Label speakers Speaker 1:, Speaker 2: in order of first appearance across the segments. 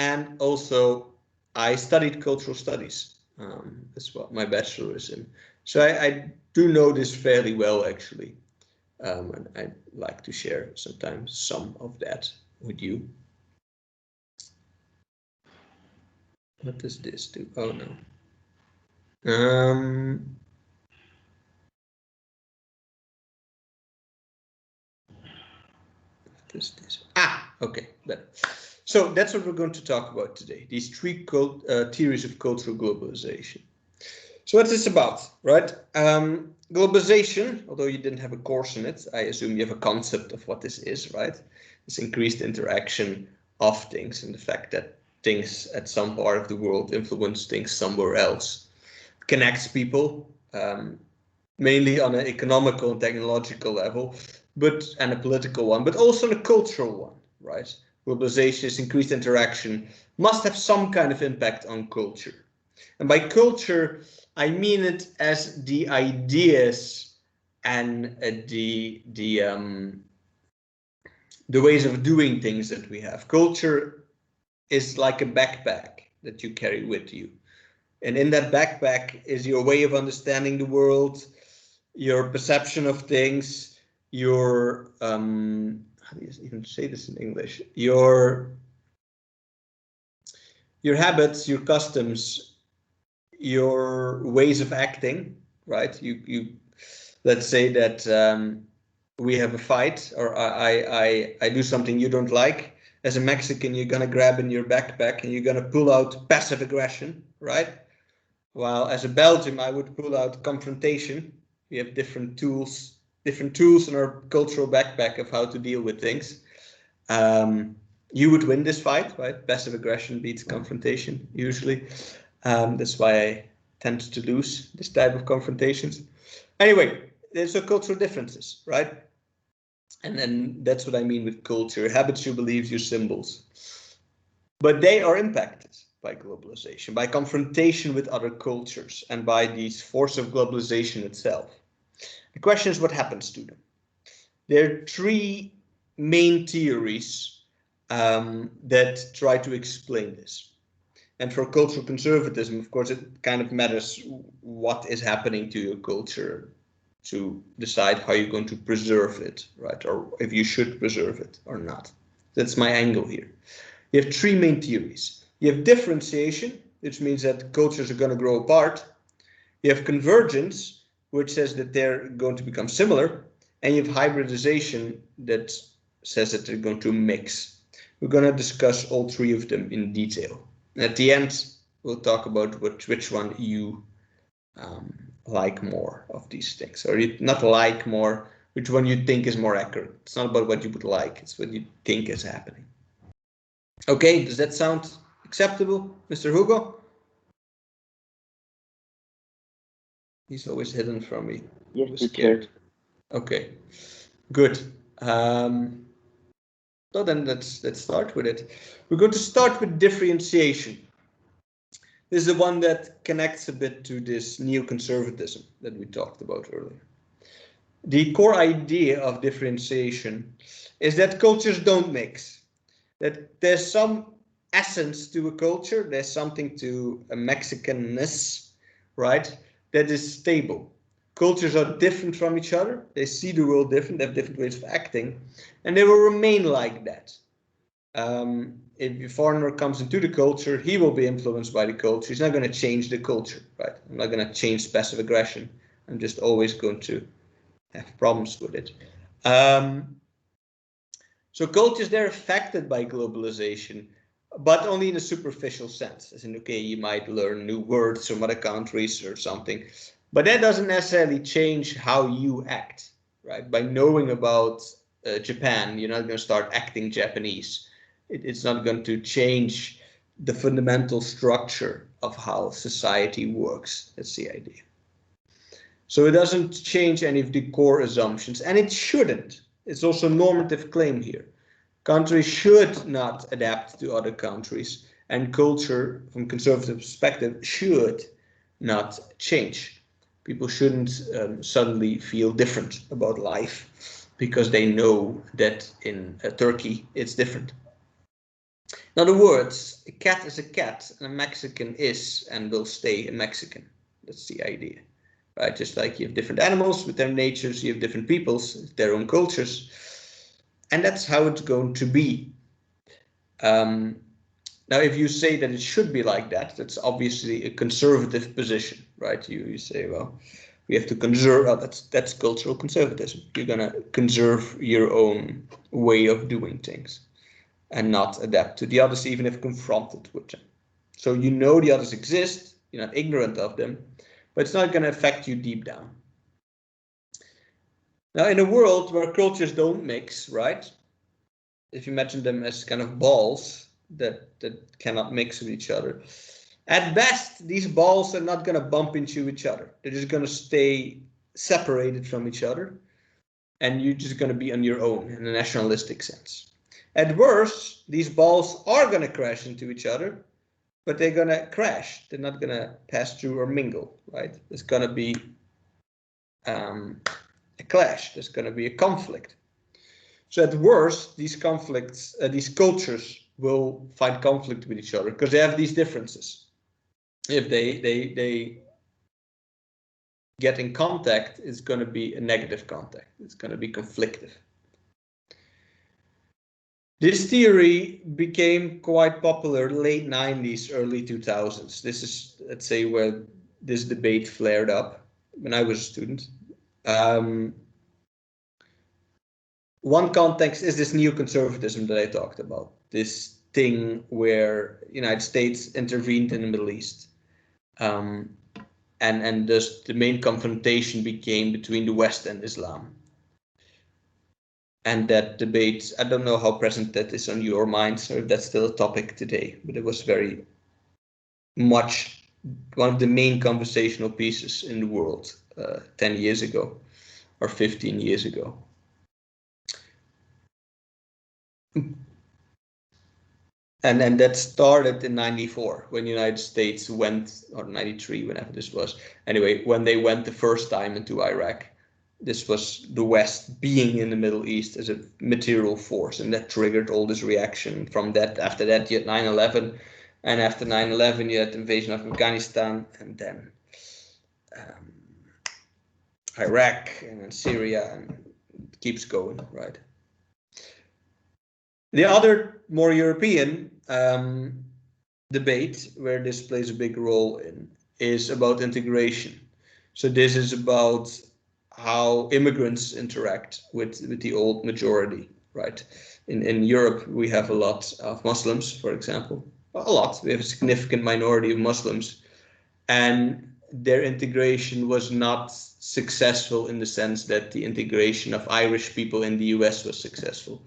Speaker 1: and also I studied cultural studies as well. My bachelor is in. So I do know this fairly well, actually. And I'd like to share sometimes some of that with you. What does this do? Oh no. What is this? Ah, okay, better. So that's what we're going to talk about today. These three theories of cultural globalization. So what's this about, right? Globalization, although you didn't have a course in it, I assume you have a concept of what this is, right? This increased interaction of things and the fact that things at some part of the world influence things somewhere else. It connects people, mainly on an economical and technological level, and a political one, but also on a cultural one, right? Globalization is increased interaction, must have some kind of impact on culture. And by culture, I mean it as the ideas and the ways of doing things that we have. Culture is like a backpack that you carry with you. And in that backpack is your way of understanding the world, your perception of things, your how do you even say this in English? Your habits, your customs, your ways of acting, right? You let's say that we have a fight, or I do something you don't like. As a Mexican, you're gonna grab in your backpack and you're gonna pull out passive aggression, right? While as a Belgian, I would pull out confrontation. We have different tools in our cultural backpack of how to deal with things. You would win this fight, right? Passive aggression beats confrontation usually. That's why I tend to lose this type of confrontations. Anyway, there's a cultural differences, right? And then that's what I mean with culture. Your habits, your beliefs, your symbols. But they are impacted by globalization, by confrontation with other cultures, and by the force of globalization itself. The question is what happens to them. There are three main theories that try to explain this. And for cultural conservatism, of course, it kind of matters what is happening to your culture to decide how you're going to preserve it, right? Or if you should preserve it or not. That's my angle here. You have three main theories. You have differentiation, which means that cultures are going to grow apart. You have convergence, which says that they're going to become similar. And you have hybridization that says that they're going to mix. We're going to discuss all three of them in detail. And at the end, we'll talk about which one you like more of these things, or you not like more, which one you think is more accurate. It's not about what you would like, it's what you think is happening. Okay, does that sound acceptable, Mr. Hugo? He's always hidden from me.
Speaker 2: Yes, teacher.
Speaker 1: Okay, good. So then let's start with it. We're going to start with differentiation. This is the one that connects a bit to this neoconservatism that we talked about earlier. The core idea of differentiation is that cultures don't mix, that there's some essence to a culture, there's something to a Mexicanness, right, that is stable. Cultures are different from each other, they see the world different, they have different ways of acting, and they will remain like that. If a foreigner comes into the culture, he will be influenced by the culture. He's not going to change the culture, right? I'm not going to change passive aggression. I'm just always going to have problems with it. So cultures, they're affected by globalization, but only in a superficial sense. As in, okay, you might learn new words from other countries or something, but that doesn't necessarily change how you act, right? By knowing about Japan, you're not going to start acting Japanese. It's not going to change the fundamental structure of how society works. That's the idea. So it doesn't change any of the core assumptions, and it shouldn't. It's also a normative claim here. Countries should not adapt to other countries, and culture, from conservative perspective, should not change. People shouldn't suddenly feel different about life because they know that in Turkey it's different. In other words, a cat is a cat, and a Mexican is and will stay a Mexican. That's the idea, right? Just like you have different animals with their natures, you have different peoples, their own cultures, and that's how it's going to be. Now, if you say that it should be like that, that's obviously a conservative position, right? You say, well, we have to conserve. Well, that's cultural conservatism. You're gonna conserve your own way of doing things and not adapt to the others, even if confronted with them. So you know the others exist, you're not ignorant of them, but it's not going to affect you deep down. Now, in a world where cultures don't mix, right? If you imagine them as kind of balls that cannot mix with each other, at best, these balls are not going to bump into each other. They're just going to stay separated from each other, and you're just going to be on your own in a nationalistic sense. At worst, these balls are going to crash into each other, but they're going to crash. They're not going to pass through or mingle, right? There's going to be a clash. There's going to be a conflict. So at worst, these conflicts, these cultures will find conflict with each other because they have these differences. If they get in contact, it's going to be a negative contact. It's going to be conflictive. This theory became quite popular late 90s, early 2000s. This is, let's say, where this debate flared up when I was a student. One context is this neoconservatism that I talked about, this thing where the United States intervened in the Middle East. And thus the main confrontation became between the West and Islam. And that debate, I don't know how present that is on your minds, or if that's still a topic today, but it was very much one of the main conversational pieces in the world 10 years ago or 15 years ago. And then that started in 94 when the United States went, or 93, whenever this was. Anyway, when they went the first time into Iraq. This was the West being in the Middle East as a material force, and that triggered all this reaction. From that, after that, you had 9/11, and after 9/11, you had the invasion of Afghanistan, and then Iraq, and then Syria, and it keeps going, right? The other more European debate, where this plays a big role in, is about integration. So this is about how immigrants interact with the old majority, right? In Europe, we have a lot of Muslims, for example. A lot. We have a significant minority of Muslims, and their integration was not successful in the sense that the integration of Irish people in the US was successful.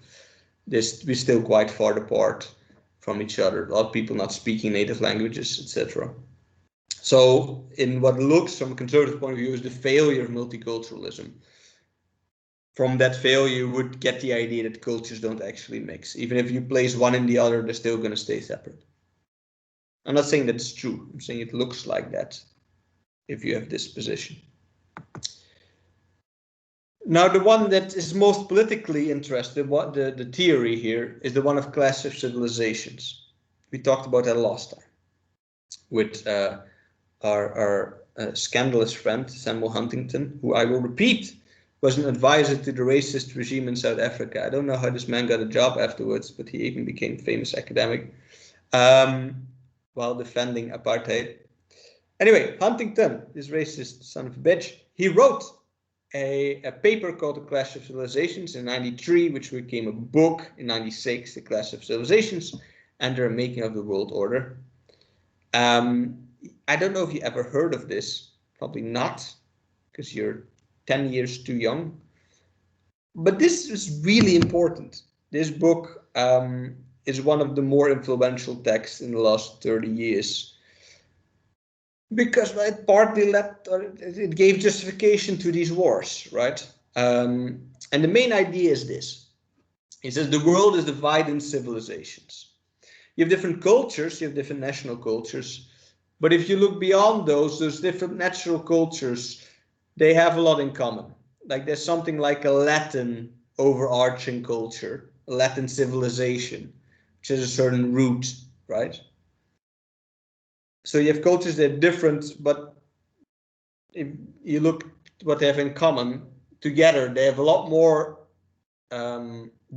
Speaker 1: We're still quite far apart from each other. A lot of people not speaking native languages, etc. So in what looks from a conservative point of view is the failure of multiculturalism. From that failure, you would get the idea that cultures don't actually mix. Even if you place one in the other, they're still going to stay separate. I'm not saying that's true. I'm saying it looks like that if you have this position. Now, the one that is most politically interested, the theory here, is the one of clash of civilizations. We talked about that last time with our scandalous friend, Samuel Huntington, who I will repeat, was an advisor to the racist regime in South Africa. I don't know how this man got a job afterwards, but he even became a famous academic while defending apartheid. Anyway, Huntington, this racist son of a bitch, he wrote a paper called The Clash of Civilizations in 93, which became a book in 96, The Clash of Civilizations and the Making of the World Order. I don't know if you ever heard of this, probably not, because you're 10 years too young. But this is really important. This book is one of the more influential texts in the last 30 years. Because it partly it gave justification to these wars, right? And the main idea is this. It says the world is divided in civilizations. You have different cultures, you have different national cultures. But if you look beyond those different natural cultures, they have a lot in common. Like there's something like a Latin overarching culture, a Latin civilization, which has a certain root, right? So you have cultures that are different, but if you look at what they have in common, together they have a lot more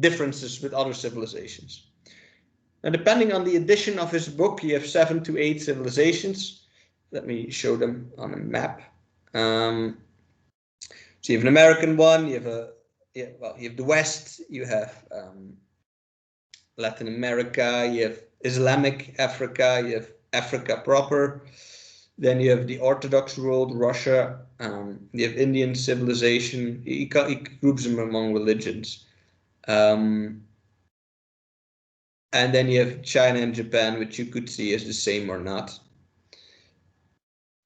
Speaker 1: differences with other civilizations. And depending on the edition of his book, you have 7 to 8 civilizations. Let me show them on a map. So you have an American one, you have you have the West, you have Latin America, you have Islamic Africa, you have Africa proper. Then you have the Orthodox world, Russia. You have Indian civilization. He groups them among religions. And then you have China and Japan, which you could see as the same or not.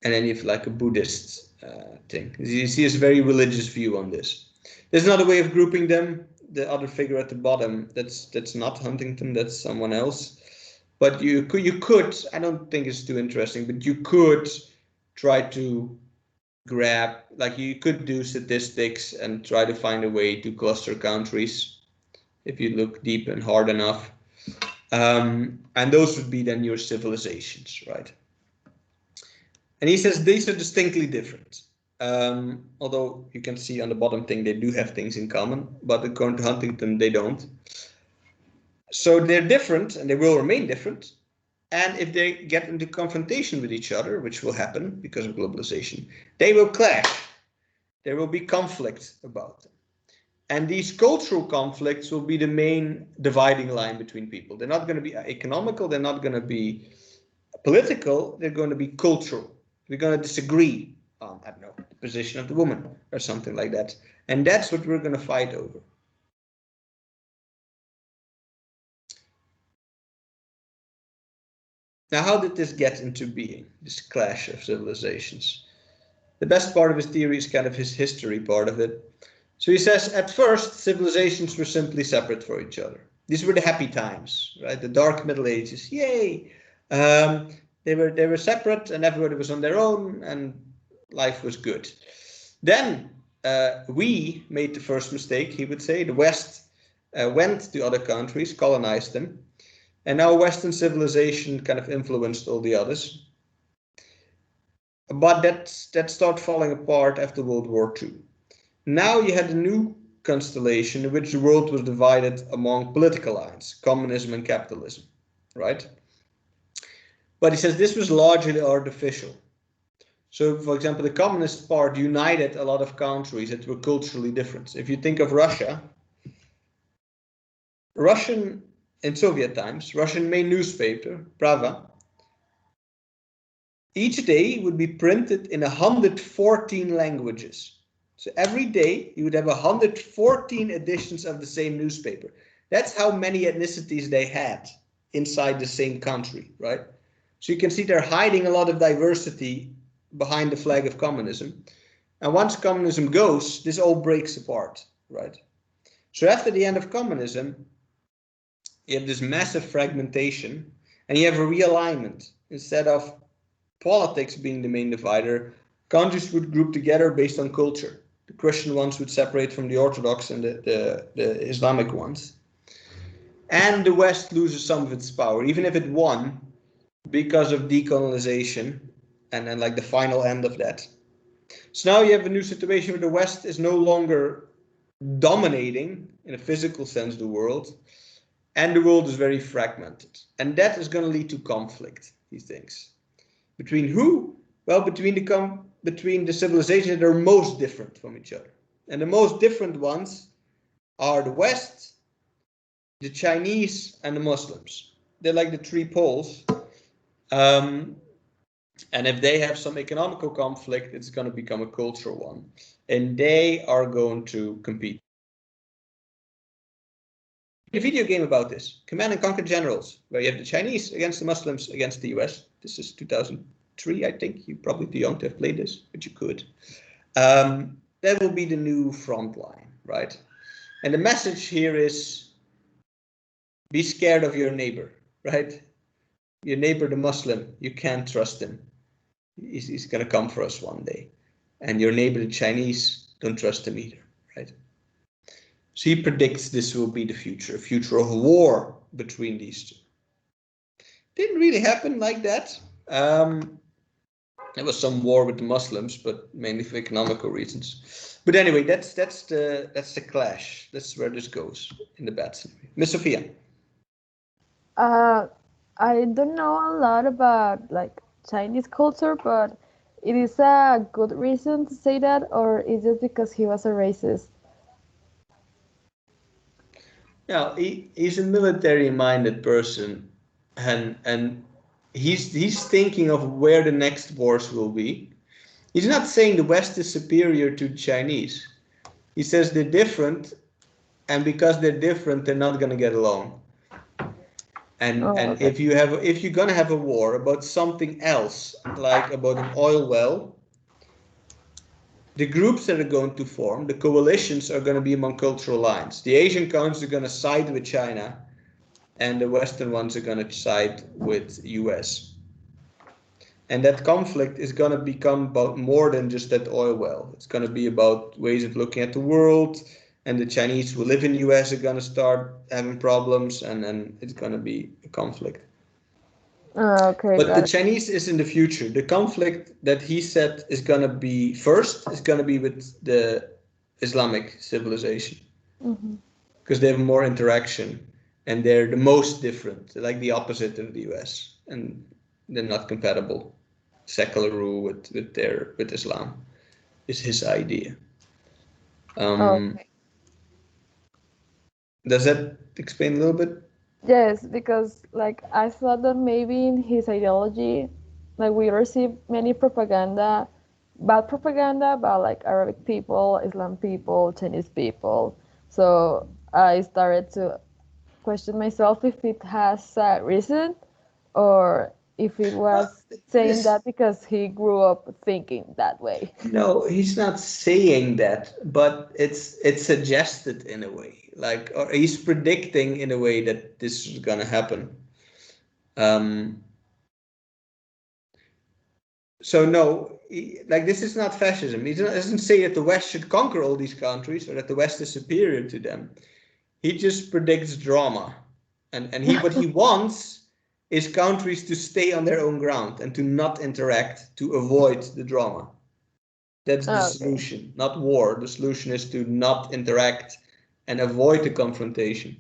Speaker 1: And then you have like a Buddhist thing. You see, it's a very religious view on this. There's another way of grouping them. The other figure at the bottom, that's not Huntington, that's someone else. But you could, I don't think it's too interesting, but you could try to grab, like you could do statistics and try to find a way to cluster countries if you look deep and hard enough. And those would be then your civilizations, right? And he says these are distinctly different. Although you can see on the bottom thing, they do have things in common, but according to Huntington, they don't. So they're different and they will remain different. And if they get into confrontation with each other, which will happen because of globalization, they will clash. There will be conflict about them. And these cultural conflicts will be the main dividing line between people. They're not going to be economical, they're not going to be political, they're going to be cultural. We're going to disagree on, I don't know, the position of the woman or something like that. And that's what we're going to fight over. Now, how did this get into being, this clash of civilizations? The best part of his theory is kind of his history part of it. So he says, at first, civilizations were simply separate from each other. These were the happy times, right? The dark Middle Ages, yay! They were separate and everybody was on their own and life was good. Then we made the first mistake, he would say. The West went to other countries, colonized them, and now Western civilization kind of influenced all the others. But that started falling apart after World War II. Now you had a new constellation in which the world was divided among political lines, communism and capitalism, right? But he says this was largely artificial. So, for example, the Communist Party united a lot of countries that were culturally different. If you think of Russia, in Soviet times, Russian main newspaper, Prava, each day would be printed in 114 languages. So every day you would have 114 editions of the same newspaper. That's how many ethnicities they had inside the same country, right? So you can see they're hiding a lot of diversity behind the flag of communism. And once communism goes, this all breaks apart, right? So after the end of communism, you have this massive fragmentation and you have a realignment. Instead of politics being the main divider, countries would group together based on culture. The Christian ones would separate from the Orthodox and the Islamic ones. And the West loses some of its power, even if it won, because of decolonization and then like the final end of that. So now you have a new situation where the West is no longer dominating in a physical sense the world, and the world is very fragmented. And that is going to lead to conflict, he thinks. Between who? Well, between the civilizations that are most different from each other. And the most different ones are the West, the Chinese, and the Muslims. They're like the three poles. And if they have some economical conflict, it's going to become a cultural one. And they are going to compete. A video game about this, Command and Conquer Generals, where you have the Chinese against the Muslims against the US. This is 2003, I think. You're probably too young to have played this, but you could. That will be the new front line, right? And the message here is be scared of your neighbor, right? Your neighbor, the Muslim, you can't trust him. He's going to come for us one day. And your neighbor, the Chinese, don't trust him either, right? So he predicts this will be the future, a future of war between these two. Didn't really happen like that. There was some war with the Muslims, but mainly for economical reasons. But anyway, that's the clash. That's where this goes in the bad scenario. Miss Sophia.
Speaker 2: I don't know a lot about like Chinese culture, but it is a good reason to say that, or is just because he was a racist?
Speaker 1: Yeah, he's a military-minded person, and he's thinking of where the next wars will be. He's not saying the West is superior to the Chinese. He says they're different, and because they're different, they're not going to get along.
Speaker 2: Oh,
Speaker 1: And
Speaker 2: okay.
Speaker 1: if you're gonna have a war about something else, like about an oil well, the groups that are going to form, the coalitions are going to be among cultural lines. The Asian countries are going to side with China, and the Western ones are going to side with US. And that conflict is going to become about more than just that oil well. It's going to be about ways of looking at the world, and the Chinese who live in the US are going to start having problems, and then it's going to be a conflict.
Speaker 2: Okay,
Speaker 1: But the
Speaker 2: got it.
Speaker 1: Chinese is in the future. The conflict that he said is going to be first is going to be with the Islamic civilization
Speaker 2: Hmm.
Speaker 1: because they have more interaction and they're the most different, like the opposite of the US, and they're not compatible. Secular rule with Islam is his idea. Um,
Speaker 2: Okay.
Speaker 1: does that explain a little bit?
Speaker 2: Yes, because like I thought that maybe in his ideology, like we receive many propaganda, bad propaganda about like Arabic people, Islam people, Chinese people. So I started to question myself if it has a reason or if it
Speaker 1: Uh,
Speaker 2: was saying
Speaker 1: this
Speaker 2: that because he grew up thinking that way.
Speaker 1: No, he's not saying that, but it's suggested in a way, like, or he's predicting in a way that this is gonna happen. Um, so no, like this is not fascism. He doesn't say that the West should conquer all these countries or that the West is superior to them. He just predicts drama, and he what he wants is countries to stay on their own ground and to not interact to avoid the drama. That's the
Speaker 2: Okay.
Speaker 1: solution, not war. The solution is to not interact and avoid the confrontation.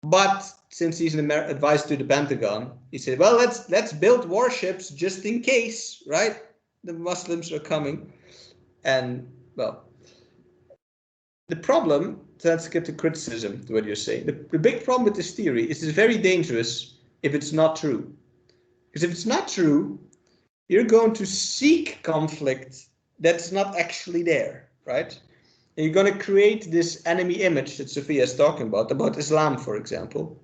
Speaker 1: But since he's an advisor to the Pentagon, he said, "Well, let's build warships just in case, right? The Muslims are coming." And well, the problem. So let's get to criticism to what you're saying. The big problem with this theory is it's very dangerous if it's not true. Because if it's not true, you're going to seek conflict that's not actually there, right? And you're going to create this enemy image that Sophia is talking about Islam, for example,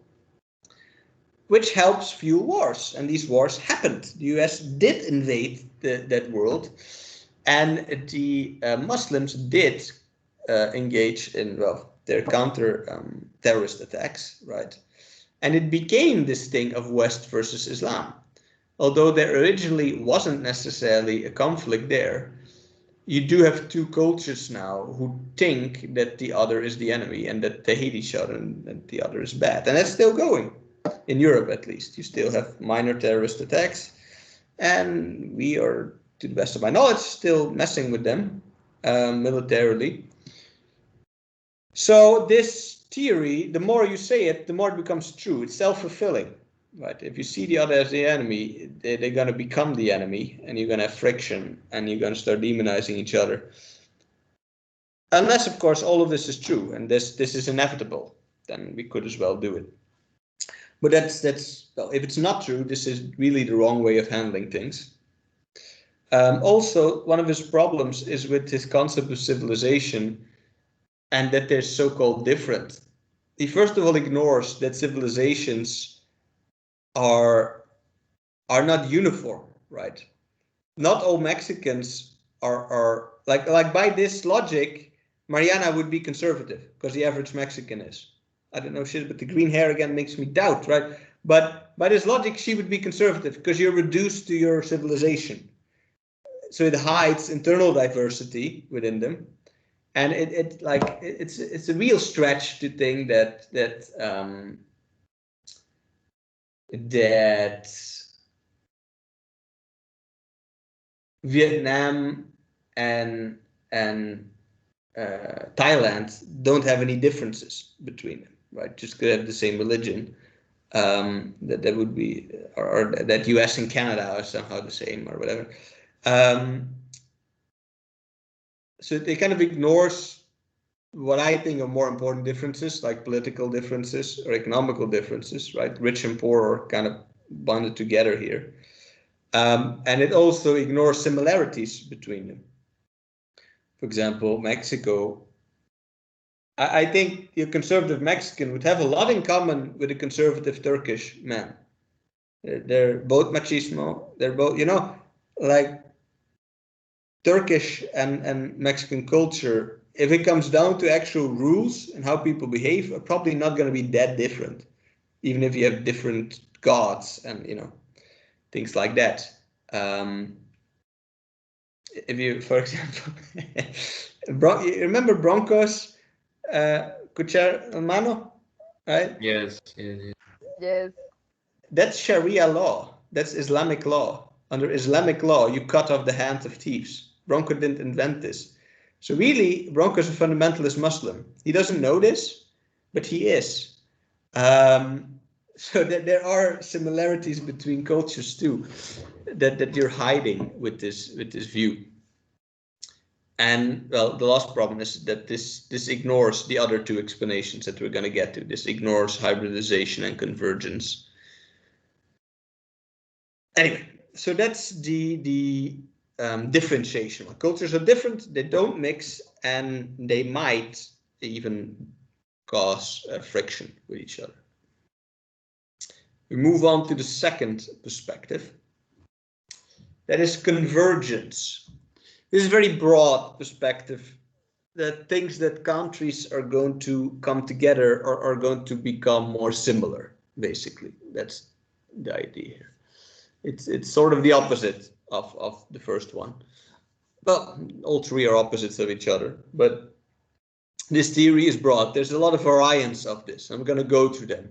Speaker 1: which helps fuel wars. And these wars happened. The US did invade that world, and the Muslims did engage in, well, their counter terrorist attacks, right? And it became this thing of West versus Islam. Although there originally wasn't necessarily a conflict there, you do have two cultures now who think that the other is the enemy and that they hate each other and that the other is bad. And that's still going. In Europe, at least. You still have minor terrorist attacks. And we are, to the best of my knowledge, still messing with them militarily. So this theory, the more you say it, the more it becomes true. It's self-fulfilling, right? If you see the other as the enemy, they're going to become the enemy, and you're going to have friction, and you're going to start demonizing each other. Unless, of course, all of this is true, and this is inevitable, then we could as well do it. But that's well, if it's not true, this is really the wrong way of handling things. Also, one of his problems is with his concept of civilization and that they're so-called different. He first of all ignores that civilizations are are not uniform, right? Not all Mexicans are like by this logic, Mariana would be conservative because the average Mexican is. I don't know shit, but the green hair again makes me doubt, right? But by this logic, she would be conservative because you're reduced to your civilization. So it hides internal diversity within them. And it's a real stretch to think that Vietnam and Thailand don't have any differences between them, right? Just because they have the same religion. That would be, or that US and Canada are somehow the same or whatever. So it kind of ignores what I think are more important differences, like political differences or economical differences, right? Rich and poor are kind of bonded together here. And it also ignores similarities between them. For example, Mexico, I think a conservative Mexican would have a lot in common with a conservative Turkish man. They're both machismo. They're both, like Turkish and Mexican culture, if it comes down to actual rules and how people behave, are probably not going to be that different, even if you have different gods and things like that. If you, for example, you remember Broncos, Cuchar Hermano, right?
Speaker 3: Yes, yes, yes.
Speaker 2: Yes.
Speaker 1: That's Sharia law. That's Islamic law. Under Islamic law, you cut off the hands of thieves. Bronco didn't invent this. So really, Bronco's a fundamentalist Muslim. He doesn't know this, but he is. So that there are similarities between cultures too, that you're hiding with this view. And well, the last problem is that this ignores the other two explanations that we're going to get to. This ignores hybridization and convergence. Anyway, so that's the differentiation. Cultures are different, they don't mix, and they might even cause friction with each other. We move on to the second perspective. That is convergence. This is a very broad perspective that thinks that countries are going to come together or are going to become more similar, basically. That's the idea here. It's sort of the opposite of the first one. Well, all three are opposites of each other, but this theory is broad. There's a lot of variants of this. I'm going to go through them.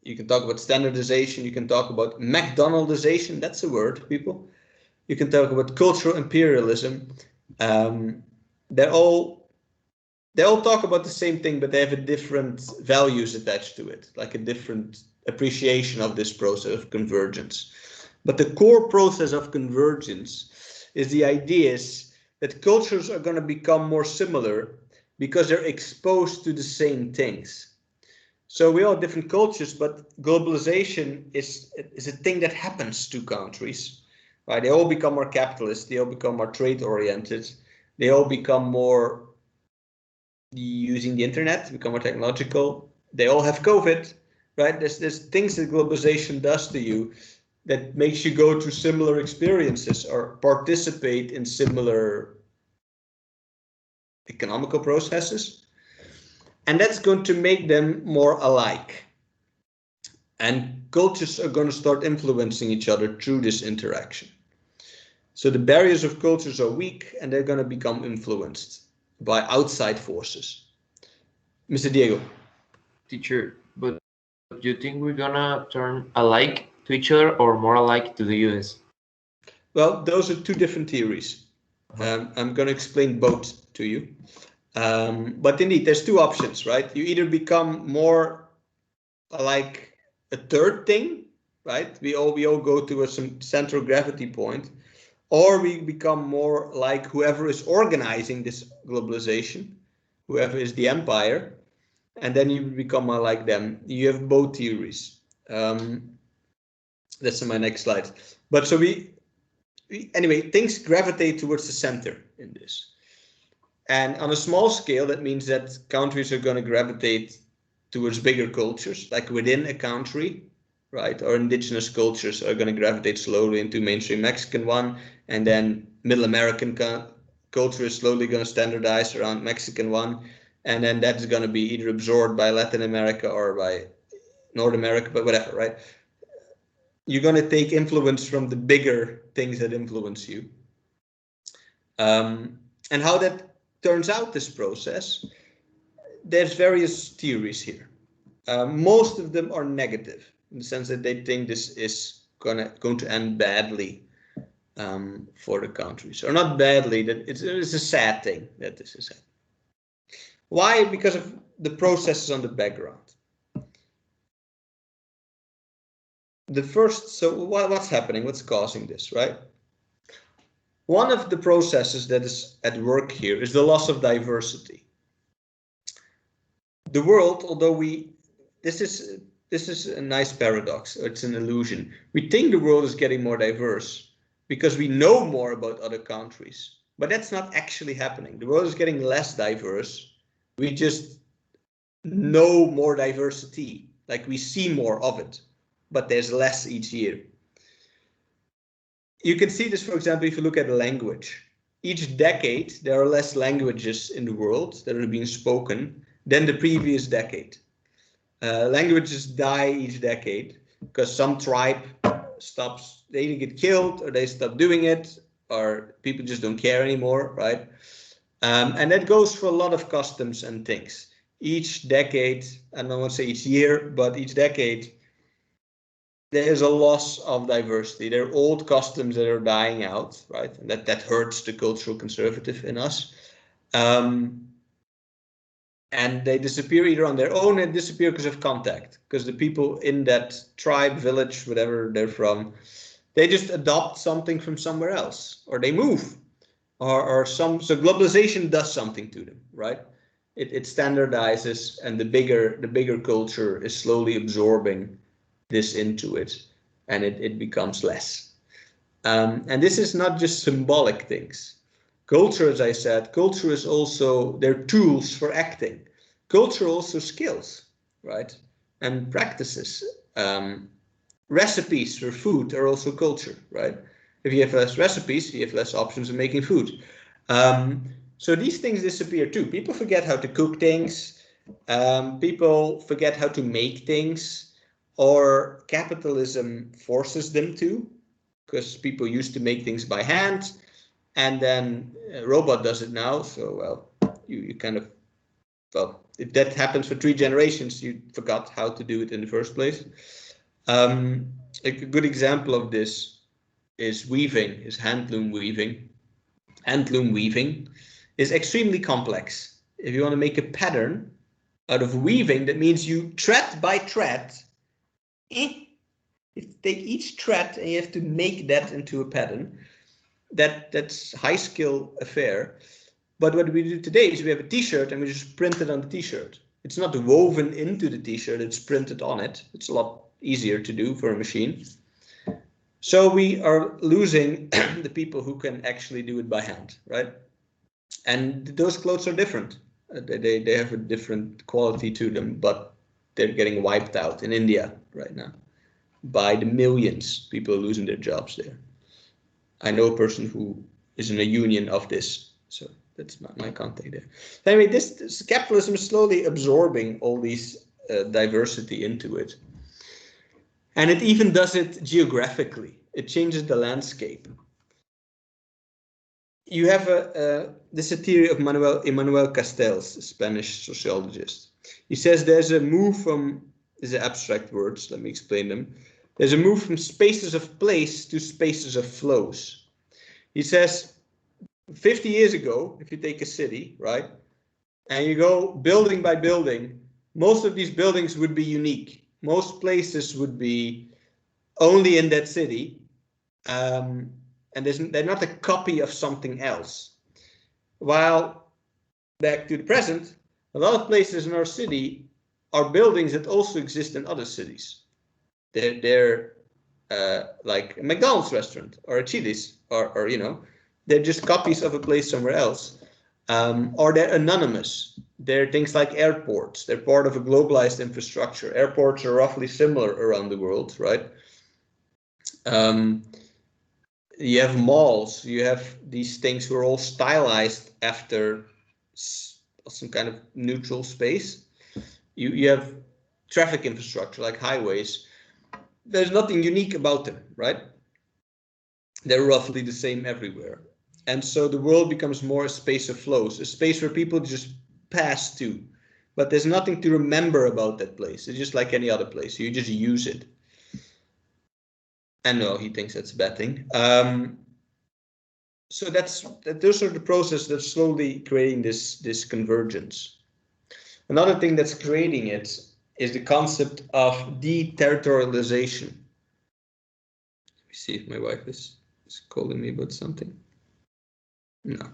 Speaker 1: You can talk about standardization. You can talk about McDonaldization. That's a word, people. You can talk about cultural imperialism. Um, they're all they all talk about the same thing, but they have a different values attached to it, like a different appreciation of this process of convergence. But the core process of convergence is the ideas that cultures are going to become more similar because they're exposed to the same things. So we all have different cultures, but globalization is a thing that happens to countries, right? They all become more capitalist, they all become more trade oriented, they all become more using the internet, become more technological. They all have COVID, right? There's things that globalization does to you that makes you go through similar experiences or participate in similar economical processes. And that's going to make them more alike. And cultures are going to start influencing each other through this interaction. So the barriers of cultures are weak and they're going to become influenced by outside forces. Mr. Diego.
Speaker 3: Teacher, but you think we're gonna turn alike to each other or more alike to the US?
Speaker 1: Well, those are two different theories.
Speaker 3: Uh-huh.
Speaker 1: I'm going to explain both to you. But indeed, there's two options, right? You either become more like a third thing, right? We all go to some central gravity point, or we become more like whoever is organizing this globalization, whoever is the empire, and then you become more like them. You have both theories. That's on my next slide. But so anyway, things gravitate towards the center in this. And on a small scale, that means that countries are going to gravitate towards bigger cultures, like within a country, right? Or indigenous cultures are going to gravitate slowly into mainstream Mexican one, and then Middle American culture is slowly going to standardize around Mexican one, and then that is going to be either absorbed by Latin America or by North America, but whatever, right? You're going to take influence from the bigger things that influence you. And how that turns out this process, there's various theories here. Most of them are negative in the sense that they think this is going to end badly for the countries, or not badly. That it's a sad thing that this is happening. Why? Because of the processes on the background. So what's happening? What's causing this, right? One of the processes that is at work here is the loss of diversity. The world, although this is a nice paradox, or it's an illusion. We think the world is getting more diverse because we know more about other countries, but that's not actually happening. The world is getting less diverse. We just know more diversity, like we see more of it, but there's less each year. You can see this, for example, if you look at language. Each decade, there are less languages in the world that are being spoken than the previous decade. Languages die each decade because some tribe stops, they either get killed or they stop doing it, or people just don't care anymore, right? And that goes for a lot of customs and things. Each decade, I don't want to say each year, but each decade, there's a loss of diversity. There are old customs that are dying out, right? And that hurts the cultural conservative in us. And they disappear either on their own and disappear because of contact, because the people in that tribe, village, whatever they're from, they just adopt something from somewhere else, or they move, so globalization does something to them, right? It standardizes, and the bigger culture is slowly absorbing this into it, and it becomes less. And this is not just symbolic things. Culture, as I said, culture is also, they're tools for acting. Culture also skills, right? And practices. Recipes for food are also culture, right? If you have less recipes, you have less options of making food. So these things disappear too. People forget how to cook things. People forget how to make things, or capitalism forces them to, because people used to make things by hand, and then a robot does it now. So, well, you kind of, well, if that happens for 3 generations, you forgot how to do it in the first place. A good example of this is weaving, is handloom weaving. Handloom weaving is extremely complex. If you want to make a pattern out of weaving, that means you thread by thread, you take each thread and you have to make that into a pattern. That's high skill affair. But what we do today is we have a t-shirt and we just print it on the t-shirt. It's not woven into the t-shirt, it's printed on it. It's a lot easier to do for a machine. So we are losing the people who can actually do it by hand, right? And those clothes are different. They have a different quality to them, but they're getting wiped out in India right now. By the millions, people are losing their jobs there. I know a person who is in a union of this, so that's my contact there. Anyway, this capitalism is slowly absorbing all these diversity into it. And it even does it geographically. It changes the landscape. You have this is a theory of Emmanuel Castells, a Spanish sociologist. He says there's a move from, these are abstract words, let me explain them. There's a move from spaces of place to spaces of flows. He says 50 years ago, if you take a city, right, and you go building by building, most of these buildings would be unique. Most places would be only in that city, and they're not a copy of something else. While back to the present, a lot of places in our city are buildings that also exist in other cities. They're like a McDonald's restaurant or a Chili's, or you know, they're just copies of a place somewhere else. Or they're anonymous. They're things like airports. They're part of a globalized infrastructure. Airports are roughly similar around the world, right? You have malls. You have these things who are all stylized after some kind of neutral space. You have traffic infrastructure like highways. There's nothing unique about them, right? They're roughly the same everywhere. And so the world becomes more a space of flows, a space where people just pass to. But there's nothing to remember about that place. It's just like any other place. You just use it. And no, he thinks that's a bad thing. So those are the process that's slowly creating this convergence. Another thing that's creating it is the concept of deterritorialization. Let me see if my wife is calling me about something. No.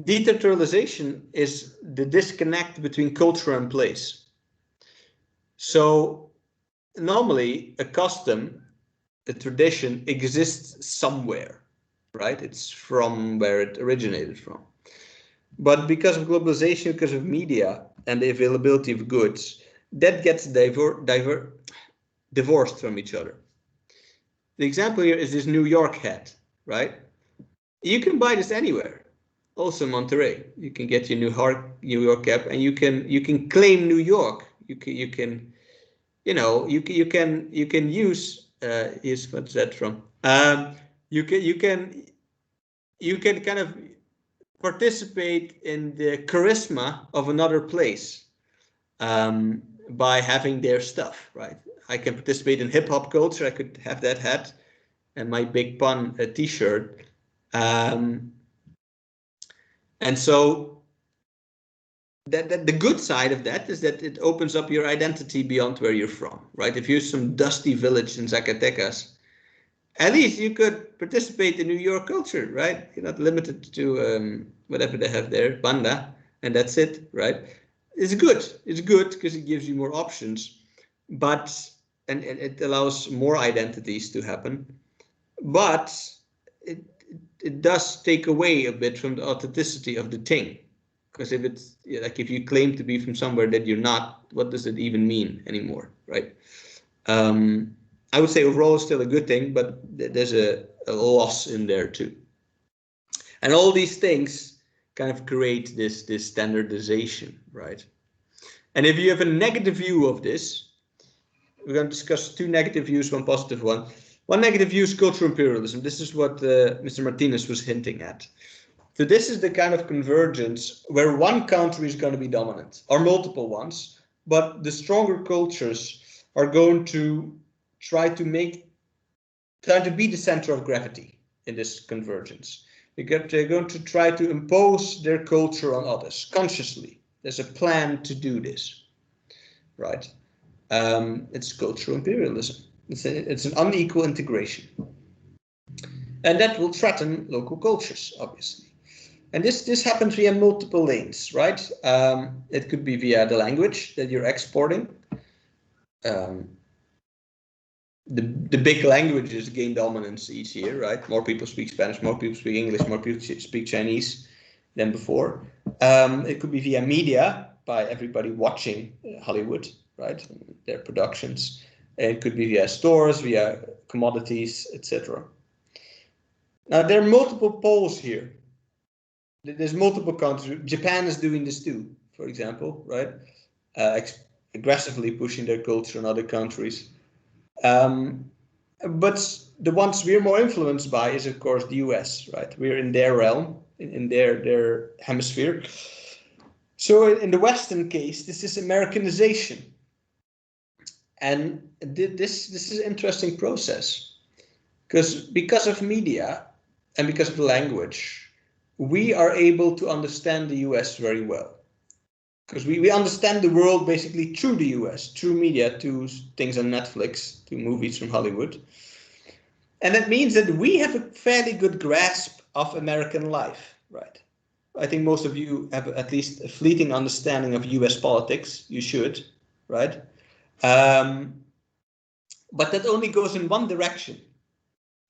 Speaker 1: Deterritorialization is the disconnect between culture and place. So normally a custom, a tradition exists somewhere, right? It's from where it originated from. But because of globalization, because of media and the availability of goods, that gets divorced from each other. The example here is this New York hat, right? You can buy this anywhere. Also Monterey, you can get your New York cap, and you can claim New York. You can use is what's that from? You can kind of participate in the charisma of another place by having their stuff, right? I can participate in hip hop culture. I could have that hat and my Big Pun T-shirt, and so that the good side of that is that it opens up your identity beyond where you're from, right? If you're some dusty village in Zacatecas, at least you could participate in New York culture, right? You're not limited to whatever they have there, banda, and that's it, right? It's good. It's good because it gives you more options, but and it allows more identities to happen. But it it does take away a bit from the authenticity of the thing, because if it's like if you claim to be from somewhere that you're not, what does it even mean anymore, right? I would say overall it's still a good thing, but there's a loss in there too. And all these things kind of create this standardization, right? And if you have a negative view of this, we're going to discuss two negative views, one positive one. One negative view is cultural imperialism. This is what Mr. Martinez was hinting at. So this is the kind of convergence where one country is going to be dominant, or multiple ones, but the stronger cultures are going to try to be the center of gravity in this convergence. They're going to try to impose their culture on others consciously. There's a plan to do this, right? It's cultural imperialism. It's an unequal integration. And that will threaten local cultures, obviously. And this happens via multiple lanes, right? It could be via the language that you're exporting. The big languages gain dominance each year, right? More people speak Spanish, more people speak English, more people speak Chinese than before. It could be via media, by everybody watching Hollywood, right? Their productions. It could be via stores, via commodities, etc. Now, there are multiple poles here. There's multiple countries. Japan is doing this too, for example, right? Aggressively pushing their culture on other countries. But the ones we're more influenced by is, of course, the US, right? We're in their realm, in their hemisphere. So in the Western case, this is Americanization. And this is an interesting process because of media and because of the language, we are able to understand the US very well. Because we understand the world basically through the US, through media, to things on Netflix, to movies from Hollywood. And that means that we have a fairly good grasp of American life, right? I think most of you have at least a fleeting understanding of US politics. You should, right? But that only goes in one direction.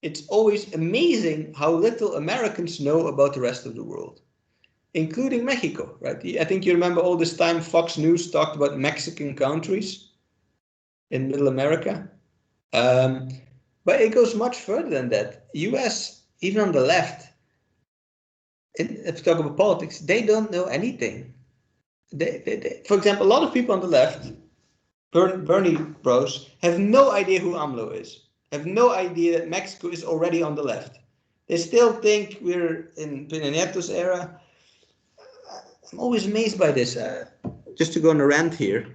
Speaker 1: It's always amazing how little Americans know about the rest of the world, including Mexico, right? I think you remember all this time Fox News talked about Mexican countries in Middle America. But it goes much further than that. US, even on the left, if you talk about politics, they don't know anything. For example, a lot of people on the left, Bernie bros, have no idea who AMLO is. have no idea that Mexico is already on the left. They still think we're in Peña Nieto's era. I'm always amazed by this. Just to go on a rant here,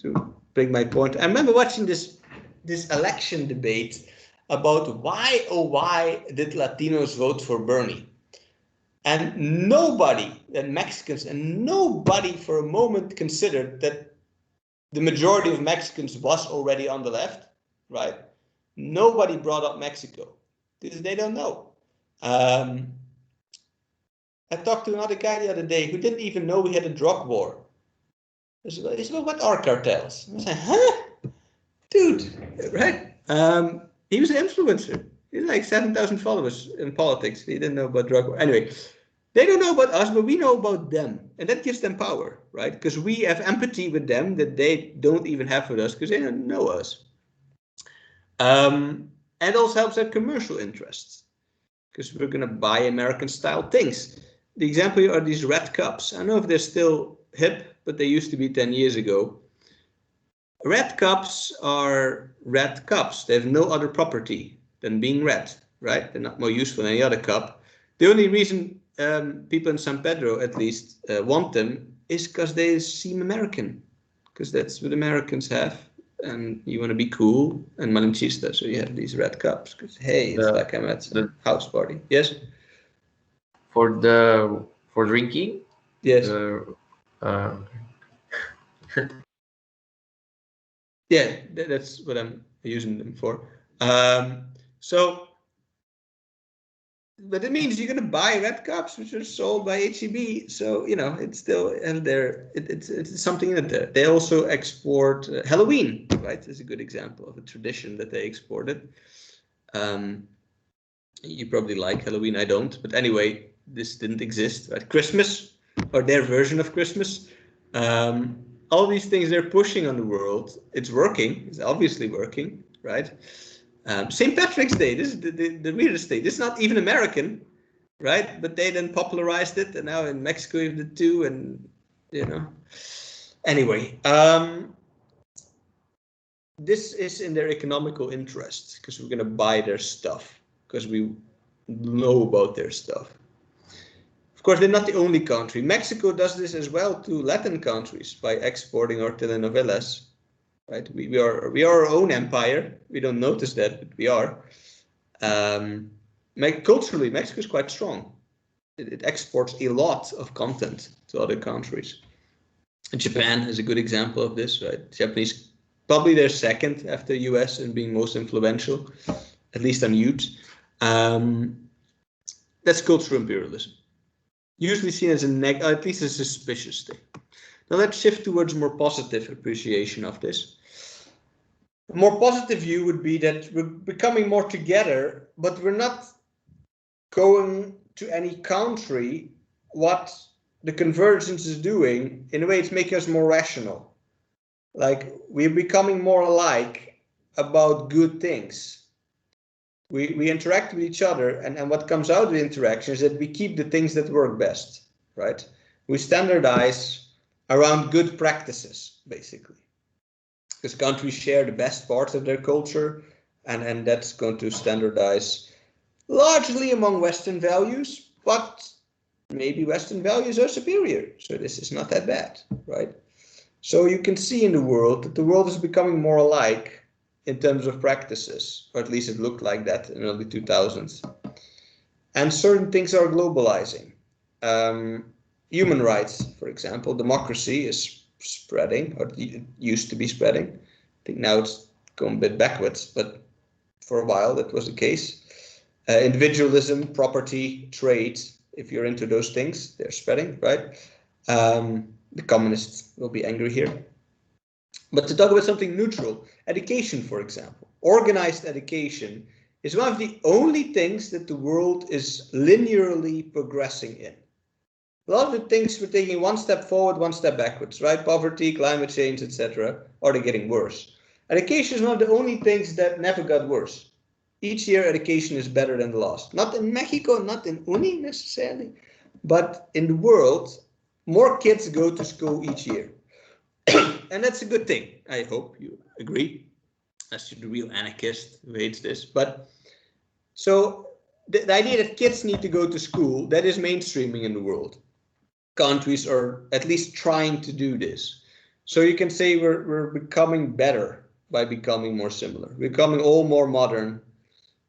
Speaker 1: to bring my point. I remember watching this election debate about why did Latinos vote for Bernie? And nobody, and Mexicans, and nobody for a moment considered that the majority of Mexicans was already on the left, right? Nobody brought up Mexico because they don't know. I talked to another guy the other day who didn't even know we had a drug war. He said, well, what are cartels? I said, huh? Dude, right? He was an influencer. He had like 7,000 followers in politics. He didn't know about drug war. Anyway, they don't know about us, but we know about them. And that gives them power, right? Because we have empathy with them that they don't even have with us because they don't know us. And it also helps their commercial interests because we're going to buy American style things. The example here are these red cups. I don't know if they're still hip, but they used to be 10 years ago. Red cups are red cups. They have no other property than being red, right? They're not more useful than any other cup. The only reason people in San Pedro, at least, want them is because they seem American, because that's what Americans have. And you want to be cool and malinchista, so you have these red cups. Because hey, it's like I'm at a house party. Yes.
Speaker 3: For drinking.
Speaker 1: Yes. Yeah, that's what I'm using them for. So, but it means you're going to buy red cups, which are sold by HEB. So, you know, it's still in there. It's something in it there. They also export Halloween, right? Is a good example of a tradition that they exported. You probably like Halloween. I don't. But anyway, this didn't exist, right? Christmas, or their version of Christmas. All these things they're pushing on the world. It's working. It's obviously working, right? St. Patrick's Day. This is the weirdest thing. This is not even American, right? But they then popularized it, and now in Mexico you have the two, and you know. Anyway, this is in their economical interest because we're gonna buy their stuff because we know about their stuff. Of course, they're not the only country. Mexico does this as well to Latin countries by exporting our telenovelas. Right? We are our own empire. We don't notice that, but we are. Culturally, Mexico is quite strong. It exports a lot of content to other countries. Japan is a good example of this, right? Japanese, probably they're second after US in being most influential, at least on youth. That's cultural imperialism. Usually seen as at least a suspicious thing. Now let's shift towards more positive appreciation of this. A more positive view would be that we're becoming more together, but we're not going to any country what the convergence is doing. In a way, it's making us more rational. Like we're becoming more alike about good things. We interact with each other, and what comes out of the interaction is that we keep the things that work best, right? We standardize around good practices, basically. Because countries share the best parts of their culture, and that's going to standardize largely among Western values, but maybe Western values are superior, so this is not that bad, right? So you can see in the world that the world is becoming more alike in terms of practices, or at least it looked like that in the early 2000s. And certain things are globalizing. Human rights, for example, democracy is spreading, or it used to be spreading. I think now it's gone a bit backwards, but for a while that was the case. Individualism, property, trade, if you're into those things, they're spreading, right? The communists will be angry here. But to talk about something neutral, education, for example, organized education is one of the only things that the world is linearly progressing in. A lot of the things we're taking one step forward, one step backwards, right? Poverty, climate change, etc. Are they getting worse? Education is one of the only things that never got worse. Each year, education is better than the last. Not in Mexico, not in Uni necessarily, but in the world, more kids go to school each year. And that's a good thing. I hope you agree. as to the real anarchist who hates this. But so the idea that kids need to go to school, that is mainstreaming in the world. Countries are at least trying to do this. So you can say we're becoming better by becoming more similar. We're becoming all more modern,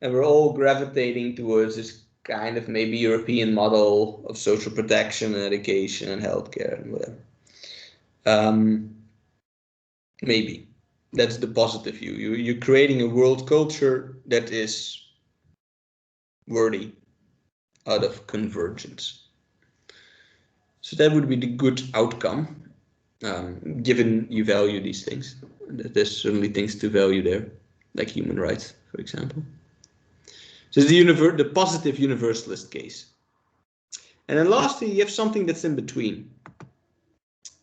Speaker 1: and we're all gravitating towards this kind of maybe European model of social protection and education and healthcare and whatever. Maybe that's the positive view. You're creating a world culture that is worthy out of convergence. So that would be the good outcome, given you value these things. There's certainly things to value there, like human rights, for example. So it's the positive universalist case. And then lastly, you have something that's in between,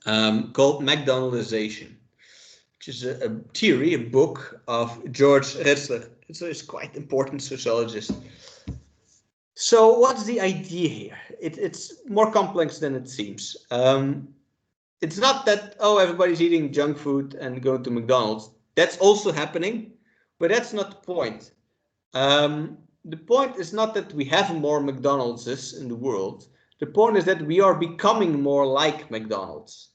Speaker 1: called McDonaldization, which is a theory, a book of George Ritzler. It's quite important sociologist. So what's the idea here? It's more complex than it seems. It's not that, oh, everybody's eating junk food and going to McDonald's. That's also happening, but that's not the point. The point is not that we have more McDonald's in the world. The point is that we are becoming more like McDonald's.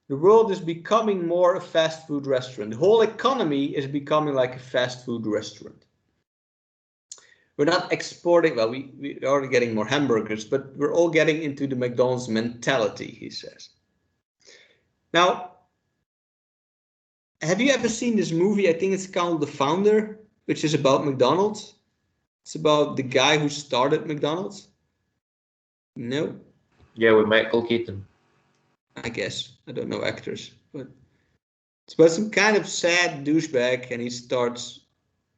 Speaker 1: The world is becoming more a fast food restaurant. The whole economy is becoming like a fast food restaurant. We're not exporting, well, we are getting more hamburgers, but we're all getting into the McDonald's mentality, he says. Now, have you ever seen this movie? I think it's called The Founder, which is about McDonald's. It's about the guy who started McDonald's. No?
Speaker 3: Yeah, with Michael Keaton.
Speaker 1: I guess. I don't know actors, but it's about some kind of sad douchebag, and he starts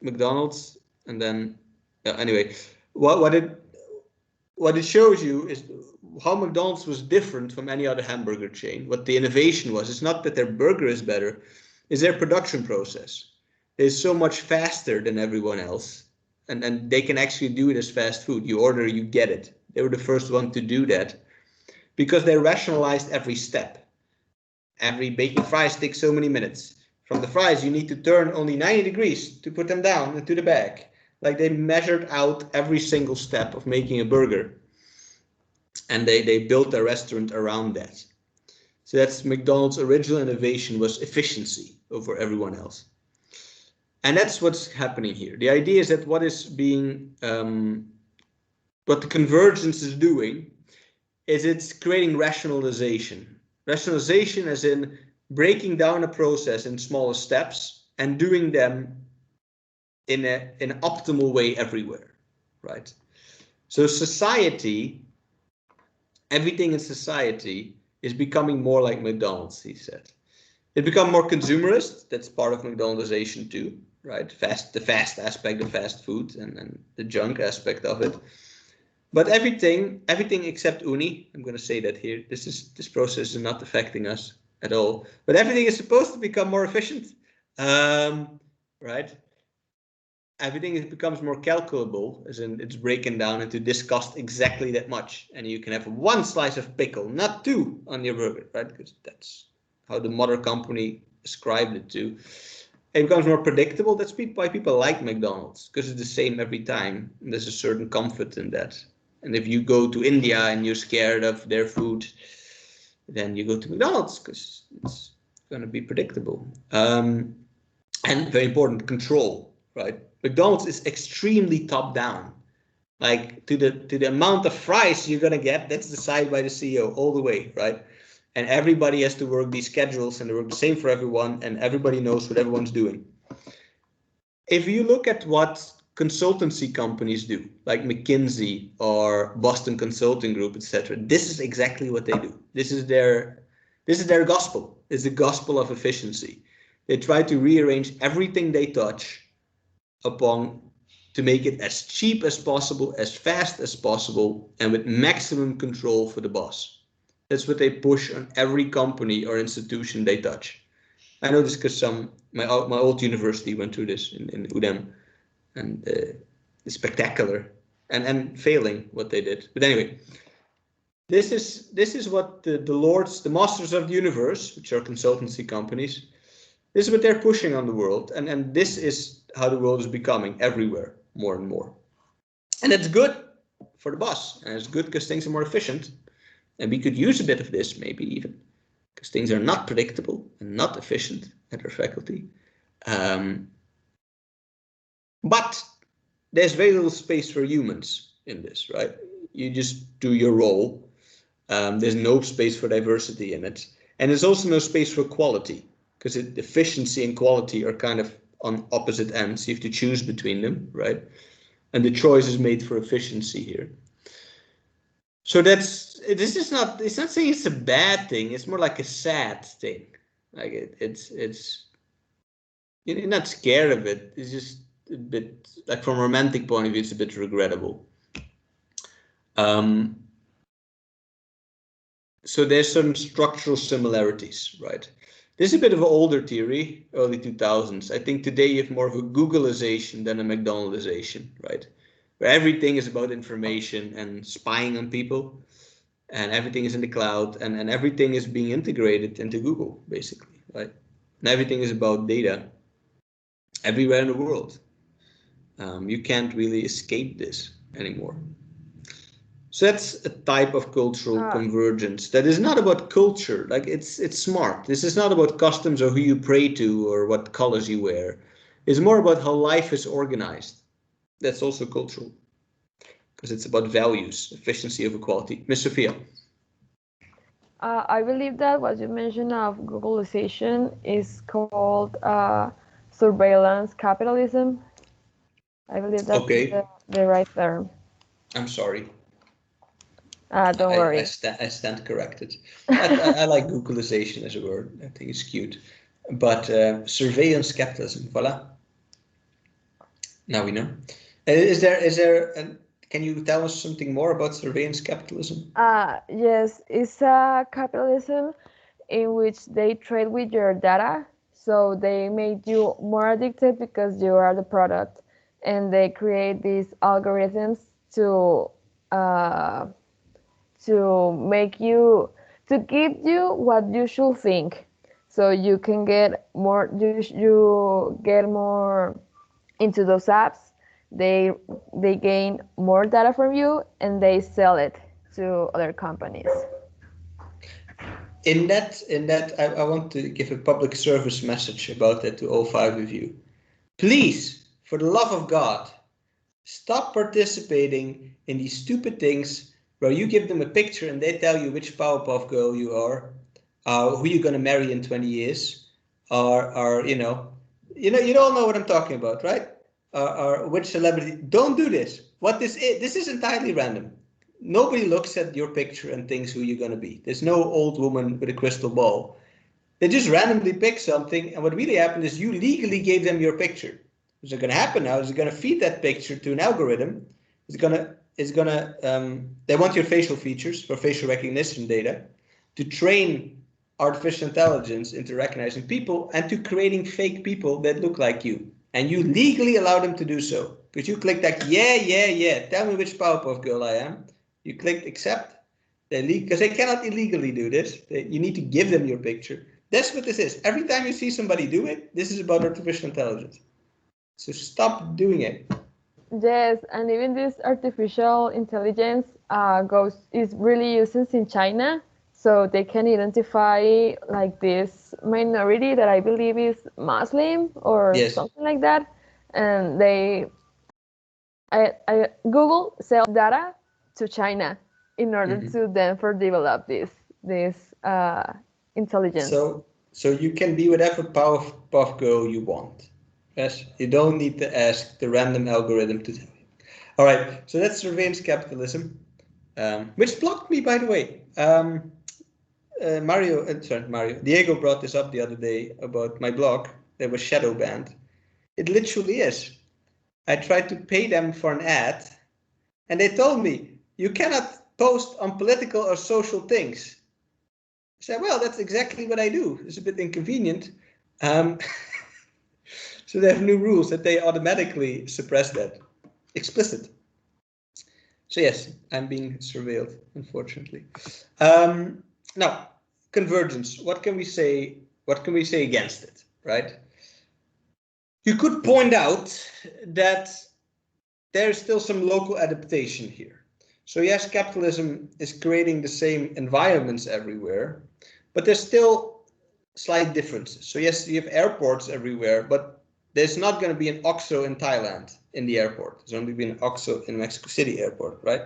Speaker 1: McDonald's, and then anyway, what it shows you is how McDonald's was different from any other hamburger chain. What the innovation was, it's not that their burger is better, it's their production process. It's so much faster than everyone else, and they can actually do it as fast food. You order, you get it. They were the first one to do that because they rationalized every step. Every baking fries takes so many minutes. From the fries, you need to turn only 90 degrees to put them down into the bag. Like they measured out every single step of making a burger. And they built their restaurant around that. So that's McDonald's original innovation, was efficiency over everyone else. And that's what's happening here. The idea is that what the convergence is doing is it's creating rationalization. Rationalization as in breaking down a process in smaller steps and doing them in an optimal way everywhere, right? So society, everything in society is becoming more like McDonald's, he said. It become more consumerist. That's part of McDonaldization too, right? The fast aspect of fast food and the junk aspect of it. But everything except uni, I'm going to say that here. This process is not affecting us at all. But everything is supposed to become more efficient, right? Everything becomes more calculable, as in it's breaking down into this cost exactly that much, and you can have one slice of pickle, not two, on your burger, right? Because that's how the mother company ascribed it to. It becomes more predictable. That's why people like McDonald's, because it's the same every time. And there's a certain comfort in that. And if you go to India and you're scared of their food, then you go to McDonald's because it's going to be predictable. And very important, control, right? McDonald's is extremely top down. Like to the amount of fries you're going to get, that's decided by the CEO all the way, right? And everybody has to work these schedules, and they work the same for everyone, and everybody knows what everyone's doing. If you look at what consultancy companies do, like McKinsey or Boston Consulting Group, etc., this is exactly what they do. This is their gospel. It's the gospel of efficiency. They try to rearrange everything they touch upon to make it as cheap as possible, as fast as possible, and with maximum control for the boss. That's what they push on every company or institution they touch. I know this because my old university went through this in UDEM, and it's spectacular and failing what they did. But anyway, this is what the lords, the masters of the universe, which are consultancy companies, This is what they're pushing on the world, and this is how the world is becoming everywhere, more and more. And it's good for the boss, and it's good because things are more efficient, and we could use a bit of this, maybe even, because things are not predictable and not efficient at our faculty. But there's very little space for humans in this, right? You just do your role. There's no space for diversity in it. And there's also no space for quality, because efficiency and quality are kind of on opposite ends. You have to choose between them, right? And the choice is made for efficiency here. So this is not, it's not saying it's a bad thing. It's more like a sad thing. Like it's you're not scared of it. It's just a bit, like from a romantic point of view, it's a bit regrettable. So there's some structural similarities, right? This is a bit of an older theory, early 2000s. I think today you have more of a Googleization than a McDonaldization, right? Where everything is about information and spying on people, and everything is in the cloud, and everything is being integrated into Google, basically, right? And everything is about data everywhere in the world. You can't really escape this anymore. So that's a type of cultural convergence that is not about culture. Like it's smart. This is not about customs or who you pray to or what colors you wear. It's more about how life is organized. That's also cultural, because it's about values, efficiency over quality. Miss Sophia.
Speaker 2: I believe that what you mentioned of globalization is called surveillance capitalism. I believe that's
Speaker 1: Okay,
Speaker 2: the right term.
Speaker 1: I'm sorry.
Speaker 2: Don't worry.
Speaker 1: I stand corrected. I like Googleization as a word. I think it's cute. But surveillance capitalism, voila. Now we know. Can you tell us something more about surveillance capitalism?
Speaker 2: Yes, it's a capitalism in which they trade with your data. So they make you more addicted because you are the product, and they create these algorithms uh, to make you to give you what you should think, so you can get more. You get more into those apps. They gain more data from you and they sell it to other companies.
Speaker 1: I want to give a public service message about that to all five of you. Please, for the love of God, stop participating in these stupid things where you give them a picture and they tell you which Powerpuff Girl you are, who you're gonna marry in 20 years, or you all know what I'm talking about, right? Or which celebrity. Don't do this. What this is entirely random. Nobody looks at your picture and thinks who you're gonna be. There's no old woman with a crystal ball. They just randomly pick something, and what really happened is you legally gave them your picture. What's going to happen now is they're going to feed that picture to an algorithm. They want your facial features for facial recognition data to train artificial intelligence into recognizing people and to creating fake people that look like you. And you legally allow them to do so. Because you click that, yeah, tell me which Powerpuff Girl I am. You click accept. Because they cannot illegally do this. You need to give them your picture. That's what this is. Every time you see somebody do it, this is about artificial intelligence. So stop doing it.
Speaker 2: Yes, and even this artificial intelligence is really used in China, so they can identify like this minority that I believe is Muslim or
Speaker 1: Yes.
Speaker 2: something like that, and Google sell data to China in order to then for develop this intelligence.
Speaker 1: So you can be whatever Powerpuff Girl you want. Yes. You don't need to ask the random algorithm to tell you. All right. So that's surveillance capitalism, which blocked me, by the way. Diego brought this up the other day about my blog that was shadow banned. It literally is. I tried to pay them for an ad, and they told me you cannot post on political or social things. I said, well, that's exactly what I do. It's a bit inconvenient. Um, so they have new rules that they automatically suppress that. Explicit. So yes, I'm being surveilled, unfortunately. Now, convergence. What can we say? What can we say against it? right? You could point out that there's still some local adaptation here. So yes, capitalism is creating the same environments everywhere, but there's still slight differences. So yes, you have airports everywhere, but there's not going to be an OXXO in Thailand in the airport. There's only been an OXXO in Mexico City airport, right?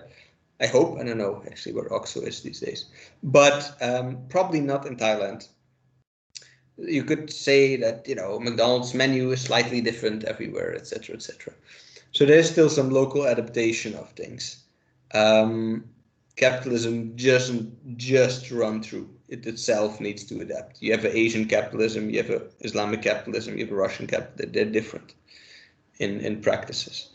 Speaker 1: I hope. I don't know actually where OXXO is these days, but probably not in Thailand. You could say that, you know, McDonald's menu is slightly different everywhere, etc., etc. So there's still some local adaptation of things. Capitalism doesn't just run through. It itself needs to adapt. You have an Asian capitalism, you have an Islamic capitalism, you have a Russian capitalism. They're different in practices.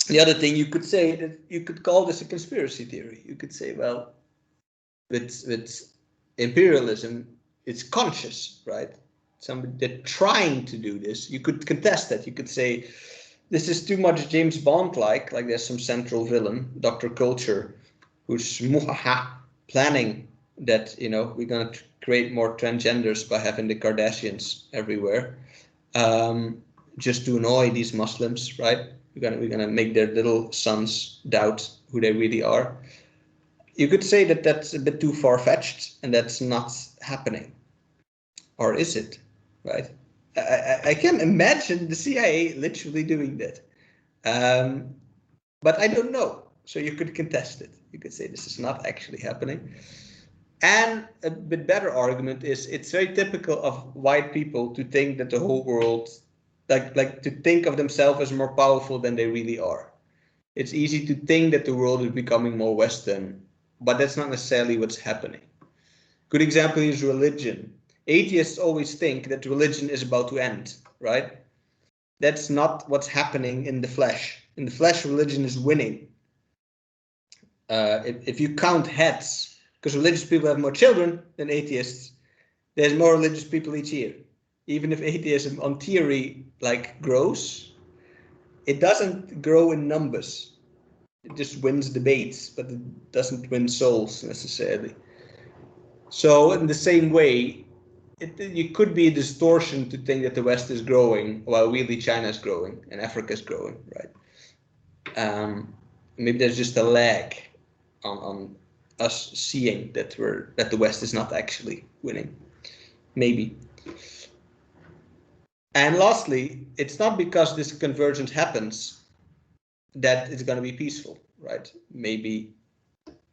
Speaker 1: The other thing you could say, that you could call this a conspiracy theory. You could say, well, with imperialism, it's conscious, right? Somebody they're trying to do this. You could contest that. You could say this is too much James Bond like there's some central villain, Dr. Culture, who's planning that, you know, we're gonna create more transgenders by having the Kardashians everywhere, just to annoy these Muslims, right? We're gonna make their little sons doubt who they really are. You could say that that's a bit too far-fetched and that's not happening. Or is it? Right? I can imagine the CIA literally doing that. But I don't know. So you could contest it. You could say this is not actually happening. And a bit better argument is it's very typical of white people to think that the whole world, like to think of themselves as more powerful than they really are. It's easy to think that the world is becoming more Western, but that's not necessarily what's happening. Good example is religion. Atheists always think that religion is about to end, right? That's not what's happening in the flesh. In the flesh, religion is winning. If you count heads, because religious people have more children than atheists, there's more religious people each year. Even if atheism on theory like grows, it doesn't grow in numbers. It just wins debates, but it doesn't win souls necessarily. So in the same way, it could be a distortion to think that the West is growing while really China is growing and Africa is growing, right? Maybe there's just a lag on us seeing that the West is not actually winning. Maybe. And lastly, it's not because this convergence happens that it's going to be peaceful, right? Maybe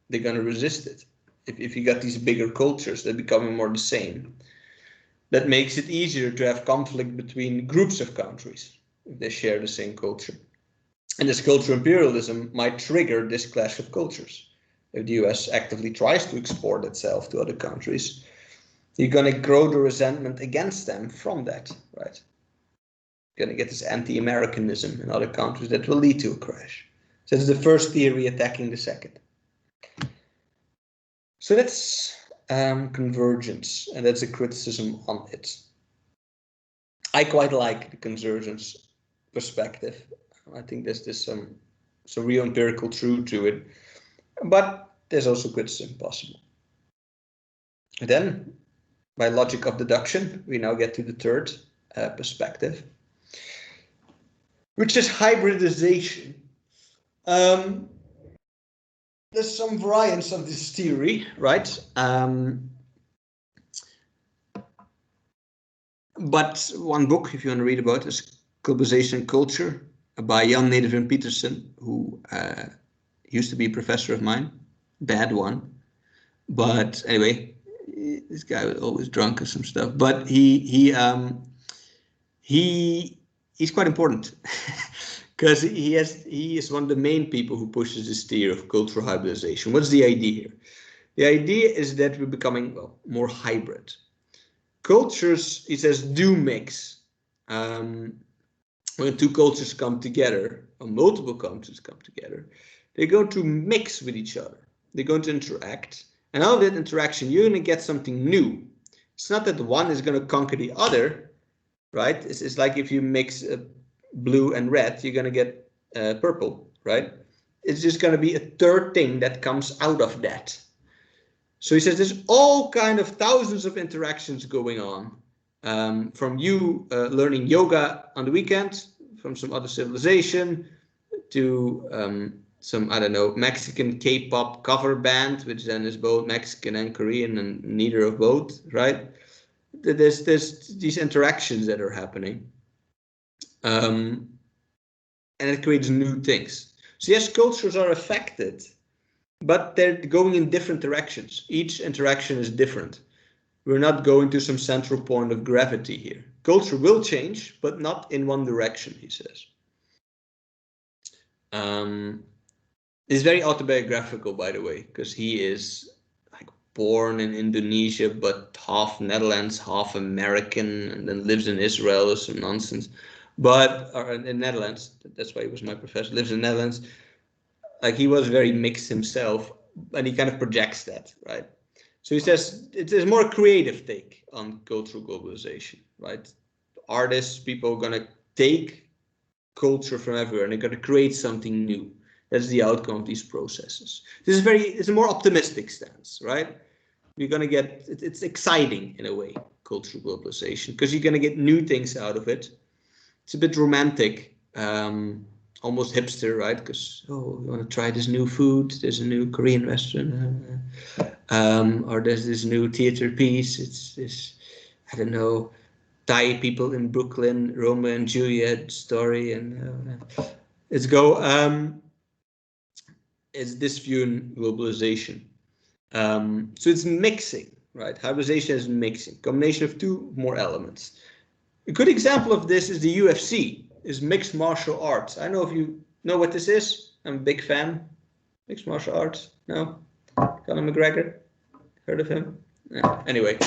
Speaker 1: they're going to resist it. If you got these bigger cultures that are becoming more the same, that makes it easier to have conflict between groups of countries if they share the same culture. And this cultural imperialism might trigger this clash of cultures. If the US actively tries to export itself to other countries, you're going to grow the resentment against them from that, right? You're going to get this anti-Americanism in other countries that will lead to a crash. So that's the first theory attacking the second. So that's convergence, and that's a criticism on it. I quite like the convergence perspective. I think there's some real empirical truth to it, but there's also criticism possible. And then, by logic of deduction, we now get to the third perspective, which is hybridization. There's some variants of this theory, right? But one book, if you want to read about, is Globalization and Culture by Jan Nederveen Petersen, who used to be a professor of mine. Bad one. But anyway, this guy was always drunk or some stuff. But he's quite important because he is one of the main people who pushes this theory of cultural hybridization. What's the idea here? The idea is that we're becoming more hybrid. Cultures, he says, do mix. When two cultures come together, or multiple cultures come together, they're going to mix with each other. They're going to interact. And out of that interaction, you're going to get something new. It's not that one is going to conquer the other, right? It's like if you mix blue and red, you're going to get purple, right? It's just going to be a third thing that comes out of that. So he says there's all kind of thousands of interactions going on, from you learning yoga on the weekend from some other civilization to some, I don't know, Mexican K-pop cover band, which then is both Mexican and Korean and neither of both, right? There's these interactions that are happening, and it creates new things. So yes, cultures are affected, but they're going in different directions. Each interaction is different. We're not going to some central point of gravity here. Culture will change, but not in one direction, he says. It's very autobiographical, by the way, because he is like born in Indonesia, but half Netherlands, half American, and then lives in Israel or some nonsense. But or in Netherlands, that's why he was my professor. Lives in the Netherlands. Like he was very mixed himself, and he kind of projects that, right? So he says it is more creative take on cultural globalization, right? Artists, people are gonna take culture from everywhere and they're gonna create something new. That's the outcome of these processes. It's a more optimistic stance, right? You're gonna get it's exciting in a way, cultural globalization, because you're gonna get new things out of it. It's a bit romantic, almost hipster, right? Because you want to try this new food. There's a new Korean restaurant, or there's this new theater piece. It's this, I don't know, Thai people in Brooklyn, Romeo and Juliet story, and let's go. It's this view in globalization. So it's mixing, right? Hybridization is mixing, combination of two more elements. A good example of this is the UFC, is mixed martial arts. I don't know if you know what this is. I'm a big fan. Mixed martial arts? No? Conor McGregor? Heard of him? No. Anyway,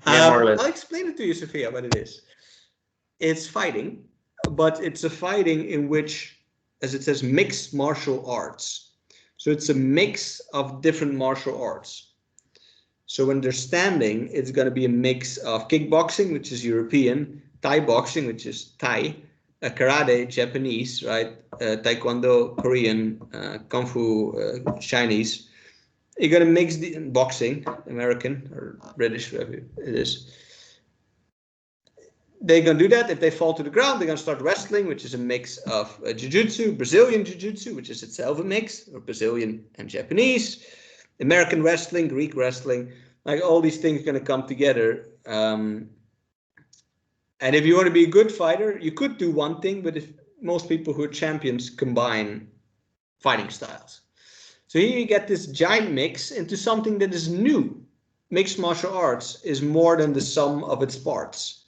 Speaker 3: Yeah, more or less.
Speaker 1: I'll explain it to you, Sophia, what it is. It's fighting, but it's a fighting in which, as it says, mixed martial arts. So it's a mix of different martial arts. So when they're standing, it's going to be a mix of kickboxing, which is European, Thai boxing, which is Thai, karate, Japanese, right? Taekwondo, Korean, Kung Fu, Chinese. You're going to mix the boxing, American or British, whatever it is. They're going to do that. If they fall to the ground, they're going to start wrestling, which is a mix of jiu-jitsu, Brazilian jiu-jitsu, which is itself a mix, or Brazilian and Japanese, American wrestling, Greek wrestling, like all these things are going to come together. And if you want to be a good fighter, you could do one thing, but if most people who are champions combine fighting styles. So here you get this giant mix into something that is new. Mixed martial arts is more than the sum of its parts.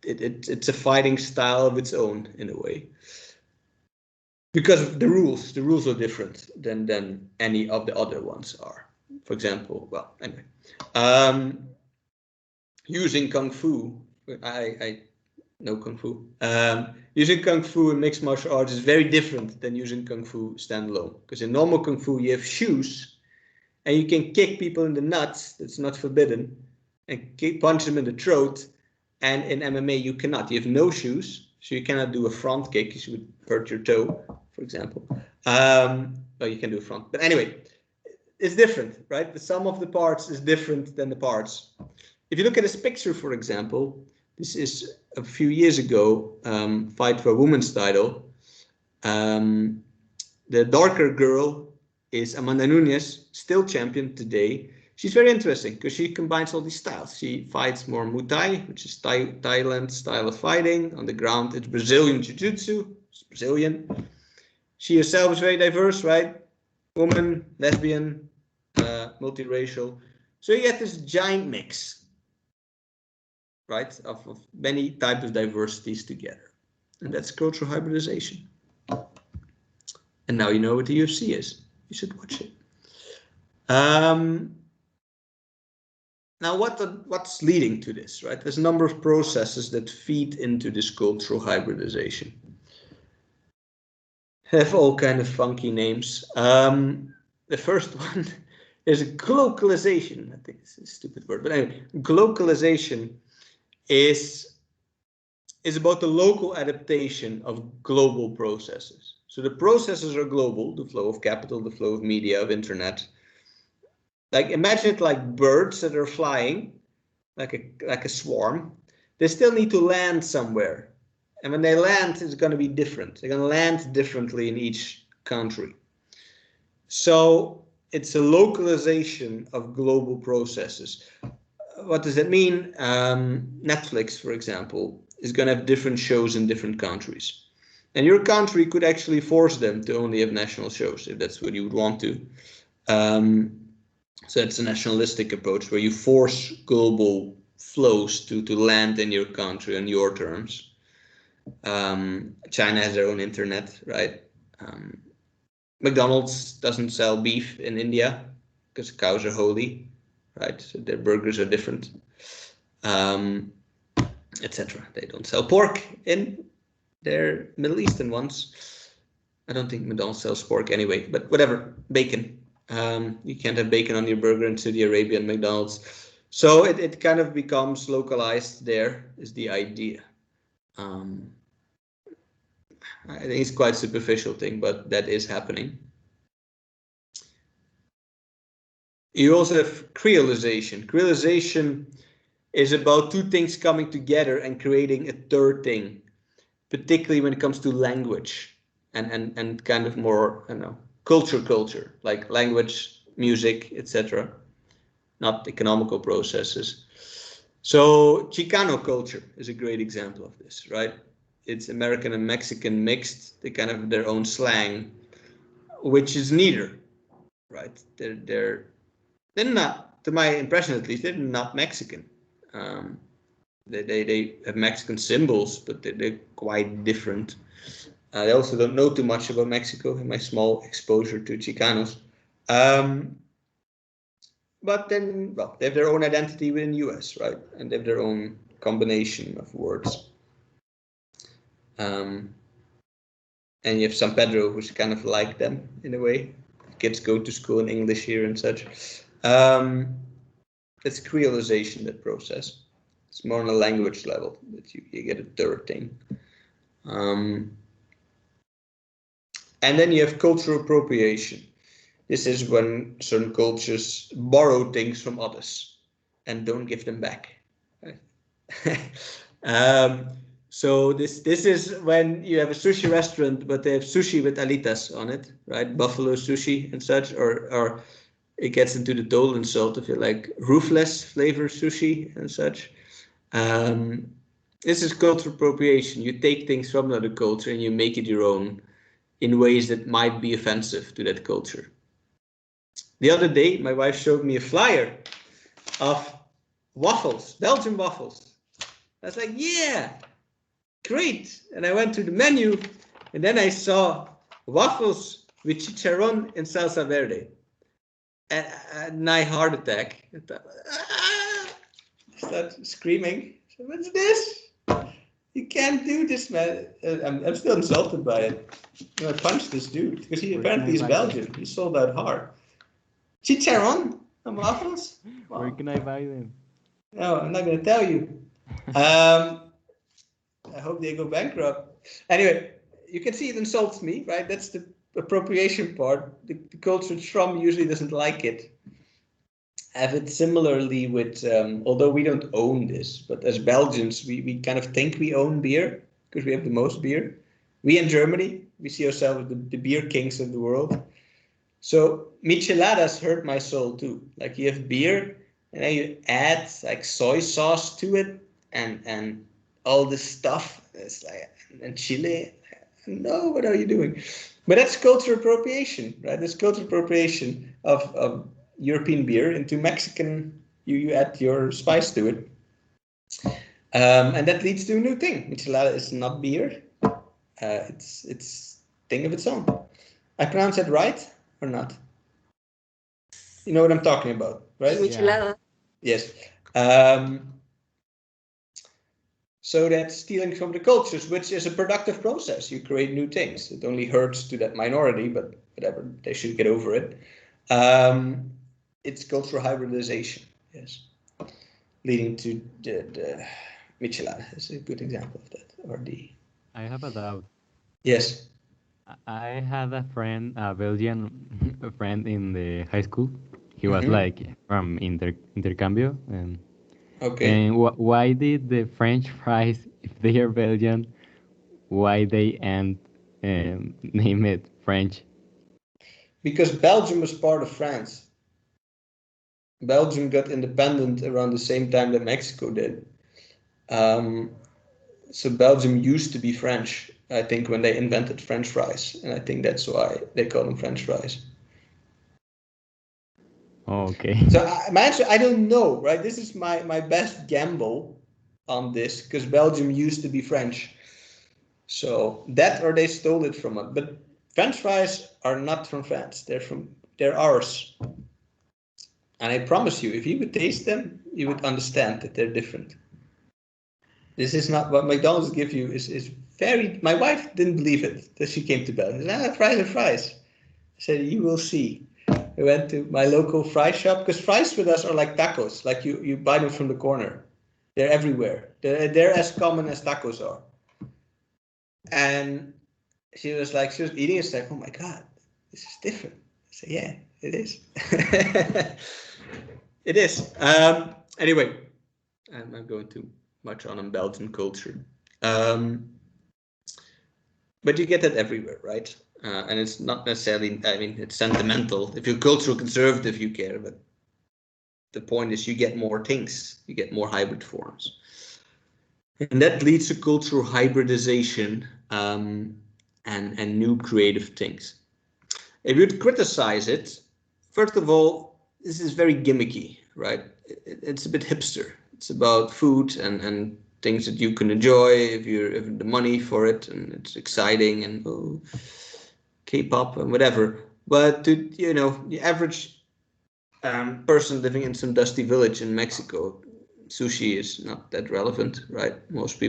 Speaker 1: It's a fighting style of its own in a way, because of the rules are different than any of the other ones are. For example, well, anyway, using kung fu, I know kung fu. Using kung fu in mixed martial arts is very different than using kung fu standalone, because in normal kung fu you have shoes and you can kick people in the nuts. That's not forbidden, and punch them in the throat. And in MMA, you cannot. You have no shoes, so you cannot do a front kick because you would hurt your toe, for example. Well, you can do a front. But anyway, it's different, right? The sum of the parts is different than the parts. If you look at this picture, for example, this is a few years ago, fight for a women's title. The darker girl is Amanda Nunes, still champion today. She's very interesting because she combines all these styles. She fights more Muay Thai, which is Thailand style of fighting. On the ground, it's Brazilian Jiu-Jitsu. It's Brazilian. She herself is very diverse, right? Woman, lesbian, multiracial. So you get this giant mix, right, of many types of diversities together. And that's cultural hybridization. And now you know what the UFC is. You should watch it. Now, what's leading to this, right? There's a number of processes that feed into this cultural hybridization. Have all kind of funky names. The first one is globalization. I think it's a stupid word, but anyway, globalization is about the local adaptation of global processes. So the processes are global, the flow of capital, the flow of media, of internet. Like imagine it like birds that are flying, like a swarm. They still need to land somewhere. And when they land, it's going to be different. They're going to land differently in each country. So it's a localization of global processes. What does that mean? Netflix, for example, is going to have different shows in different countries. And your country could actually force them to only have national shows if that's what you would want to. So it's a nationalistic approach where you force global flows to land in your country on your terms. China has their own internet, right? McDonald's doesn't sell beef in India because cows are holy, right? So their burgers are different, etc. They don't sell pork in their Middle Eastern ones. I don't think McDonald's sells pork anyway, but whatever. Bacon. You can't have bacon on your burger in Saudi Arabia and McDonald's. So it kind of becomes localized there, is the idea. I think it's quite a superficial thing, but that is happening. You also have creolization. Creolization is about two things coming together and creating a third thing, particularly when it comes to language and kind of more, I don't know, culture, like language, music, etc., not economical processes. So Chicano culture is a great example of this, right? It's American and Mexican mixed. They kind of have their own slang, which is neither, right? They're not, to my impression at least, they're not Mexican. Um, they have Mexican symbols, but they're quite different. I also don't know too much about Mexico in my small exposure to Chicanos. But then, well, they have their own identity within the US, right? And they have their own combination of words. Um, and you have San Pedro, who's kind of like them in a way. Kids go to school in English here and such. It's creolization, that process. It's more on a language level that you get a third thing. And then you have cultural appropriation. This is when certain cultures borrow things from others and don't give them back. Right? So this is when you have a sushi restaurant, but they have sushi with alitas on it, right? Buffalo sushi and such, or it gets into the total insult if you like roofless flavor sushi and such. This is cultural appropriation. You take things from another culture and you make it your own in ways that might be offensive to that culture. The other day, my wife showed me a flyer of waffles, Belgian waffles. I was like, yeah, great. And I went to the menu and then I saw waffles with chicharron and salsa verde. And a nigh heart attack. I started screaming. What's this? You can't do this, man. I'm still insulted by it. I punched this dude because he apparently is Belgian. He sold out hard. Chicharron and waffles? Wow.
Speaker 4: Where can I buy them?
Speaker 1: No, I'm not going to tell you. I hope they go bankrupt. Anyway, you can see it insults me, right? That's the appropriation part. The culture from usually doesn't like it. Have it similarly with, although we don't own this, but as Belgians, we kind of think we own beer because we have the most beer. We in Germany, we see ourselves the beer kings of the world. So micheladas hurt my soul too. Like you have beer and then you add like soy sauce to it and all this stuff. It's like, and chili. No, what are you doing? But that's cultural appropriation, right? That's cultural appropriation of European beer into Mexican. You add your spice to it, and that leads to a new thing. Michelada is not beer. It's thing of its own. I pronounce that right or not? You know what I'm talking about, right?
Speaker 4: Yeah.
Speaker 1: Yes. So that's stealing from the cultures, which is a productive process. You create new things. It only hurts to that minority, but whatever, they should get over it. It's cultural hybridization, yes, leading to the Michelada is a good example of that. Or the
Speaker 4: I have a doubt.
Speaker 1: yes,
Speaker 4: I had a friend, a Belgian friend in the high school. he was like from intercambio.
Speaker 1: Okay.
Speaker 4: And why did the French fries, if they are Belgian, why they and name it French?
Speaker 1: Because Belgium was part of France. Belgium got independent around the same time that Mexico did. Um, so Belgium used to be French, I think, when they invented French fries, and I think that's why they call them French fries.
Speaker 4: Okay.
Speaker 1: So my answer, I don't know, right? This is my best gamble on this because Belgium used to be French. So that or they stole it from us. But French fries are not from France. They're ours. And I promise you, if you would taste them, you would understand that they're different. This is not what McDonald's give you is very my wife didn't believe it that she came to Belgium. She said, fries are fries. I said, you will see. I went to my local fry shop because fries with us are like tacos, like you buy them from the corner. They're everywhere. They're as common as tacos are. And she was eating it, she's like, oh my God, this is different. I said, yeah, it is. It is. Anyway, I'm not going too much on Belgian culture. Um, but you get that everywhere, right? And it's not necessarily, I mean, it's sentimental. If you're cultural conservative, you care, but the point is you get more things, you get more hybrid forms. And that leads to cultural hybridization and new creative things. If you'd criticize it, first of all, this is very gimmicky, right? It's a bit hipster. It's about food and things that you can enjoy if you have the money for it, and it's exciting and K-pop and whatever. But to the average person living in some dusty village in Mexico, sushi is not that relevant, right? Most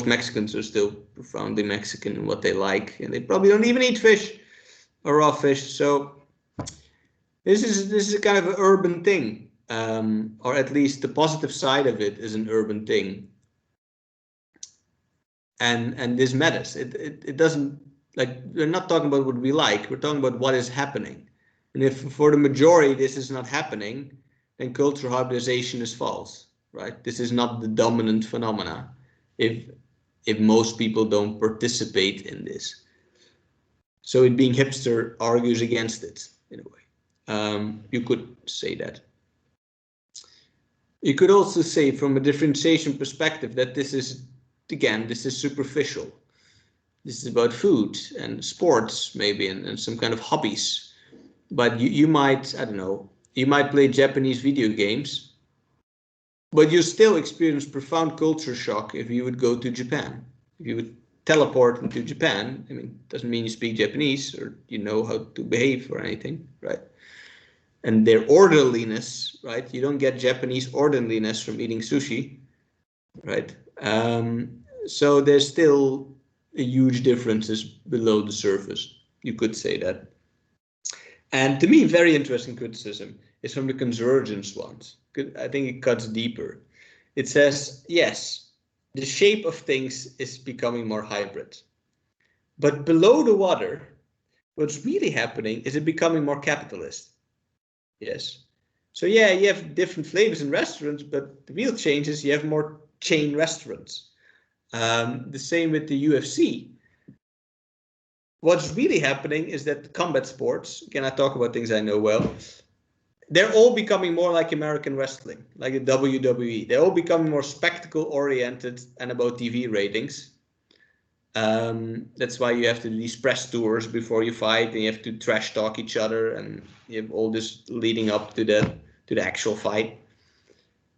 Speaker 1: Mexicans are still profoundly Mexican in what they like, and they probably don't even eat fish or raw fish. So this is a kind of an urban thing, or at least the positive side of it is an urban thing, and this matters. It doesn't, like, we're not talking about what we like. We're talking about what is happening, and if for the majority this is not happening, then cultural hybridization is false, right? This is not the dominant phenomena. If most people don't participate in this, so it being hipster argues against it in a way. You could say that. You could also say from a differentiation perspective that this is superficial. This is about food and sports maybe and some kind of hobbies. But you might, I don't know, you might play Japanese video games, but you still experience profound culture shock if you would go to Japan. If you would teleport into Japan, I mean, it doesn't mean you speak Japanese or you know how to behave or anything, right? And their orderliness, right? You don't get Japanese orderliness from eating sushi, right? So there's still a huge differences below the surface. You could say that. And to me, very interesting criticism is from the convergence ones. I think it cuts deeper. It says, yes, the shape of things is becoming more hybrid. But below the water, what's really happening is it becoming more capitalist. Yes. So yeah, you have different flavors in restaurants, but the real change is you have more chain restaurants. The same with the UFC. What's really happening is that combat sports, again, I talk about things I know well, they're all becoming more like American wrestling, like the WWE. They're all becoming more spectacle oriented and about TV ratings. That's why you have to do these press tours before you fight, and you have to trash talk each other, and you have all this leading up to the actual fight.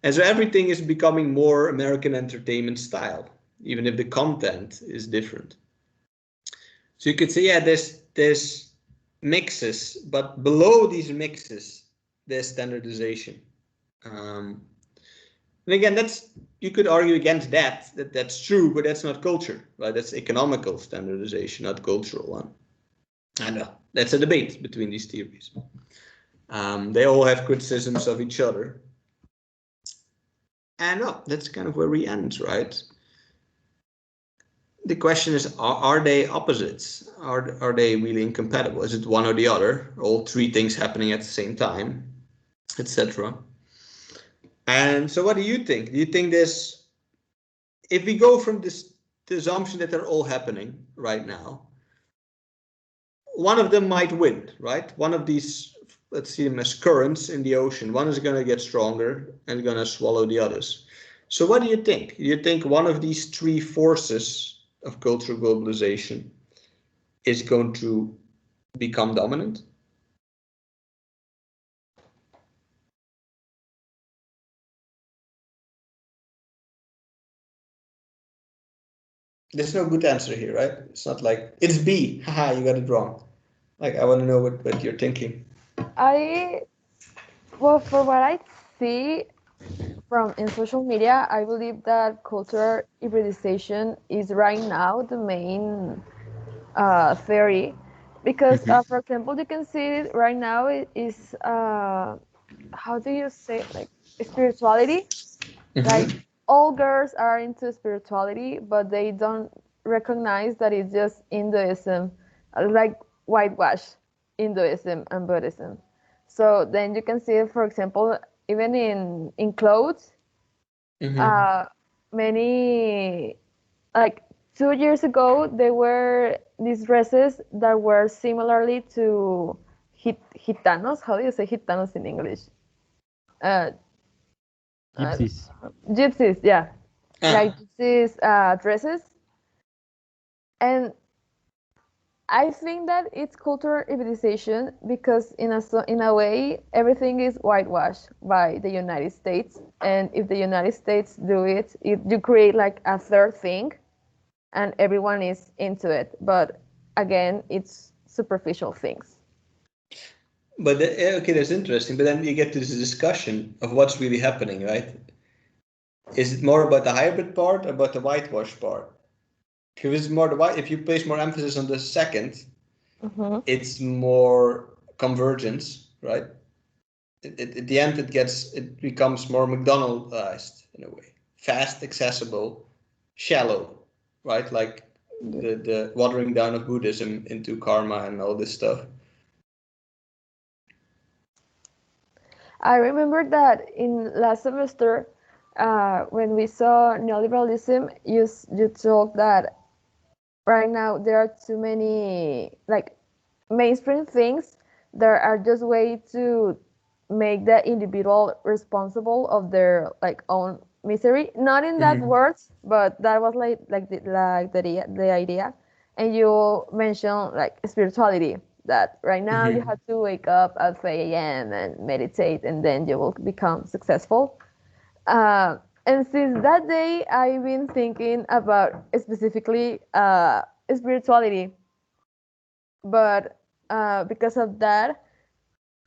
Speaker 1: And so everything is becoming more American entertainment style, even if the content is different. So you could say, yeah, there's mixes, but below these mixes, there's standardization. And again, you could argue against that's true, but that's not culture, right? That's economical standardization, not cultural one. I know that's a debate between these theories. They all have criticisms of each other. And that's kind of where we end, right? The question is, are they opposites? Are they really incompatible? Is it one or the other? All three things happening at the same time? etc. And so what do you think? Do you think this, if we go from this the assumption that they're all happening right now, one of them might win, right? One of these, let's see them as currents in the ocean, one is going to get stronger and going to swallow the others. So what do you think? Do you think one of these three forces of cultural globalization is going to become dominant? There's no good answer here, right? It's not like it's B. Haha, you got it wrong. Like I want to know what you're thinking.
Speaker 2: I Well, for what I see from in social media, I believe that cultural hybridization is right now the main theory, because for example, you can see it right now it is how do you say it? Like spirituality. Like
Speaker 1: Mm-hmm.
Speaker 2: all girls are into spirituality, but they don't recognize that it's just Hinduism, like whitewash Hinduism and Buddhism. So then you can see, for example, even in clothes,
Speaker 1: Mm-hmm.
Speaker 2: uh, many like 2 years ago there were these dresses that were similarly to gitanos. How do you say gitanos in English? Uh, uh,
Speaker 4: Gypsies.
Speaker 2: gypsies, yeah, like
Speaker 1: Ah,
Speaker 2: these dresses. And I think that it's cultural hybridization because in a way everything is whitewashed by the United States, and if the United States do it, you create like a third thing, and everyone is into it. But again, it's superficial things.
Speaker 1: but okay, that's interesting. But then you get to this discussion of what's really happening, right? Is it more about the hybrid part or about the whitewash part? If it's more the white, if you place more emphasis on the second,
Speaker 2: Hmm.
Speaker 1: it's more convergence, right? At the end, it becomes more McDonaldized in a way, fast, accessible, shallow, right? Like the watering down of Buddhism into karma and all this stuff.
Speaker 2: I remember that in last semester, when we saw neoliberalism, you told that right now there are too many like mainstream things that are just way to make the individual responsible of their like own misery. Not in that
Speaker 1: Mm-hmm.
Speaker 2: words, but that was the idea. And you mentioned like spirituality, that right now you
Speaker 1: Mm-hmm.
Speaker 2: have to wake up at 3 a.m. and meditate, and then you will become successful. uh, and since that day, I've been thinking about specifically spirituality. But because of that,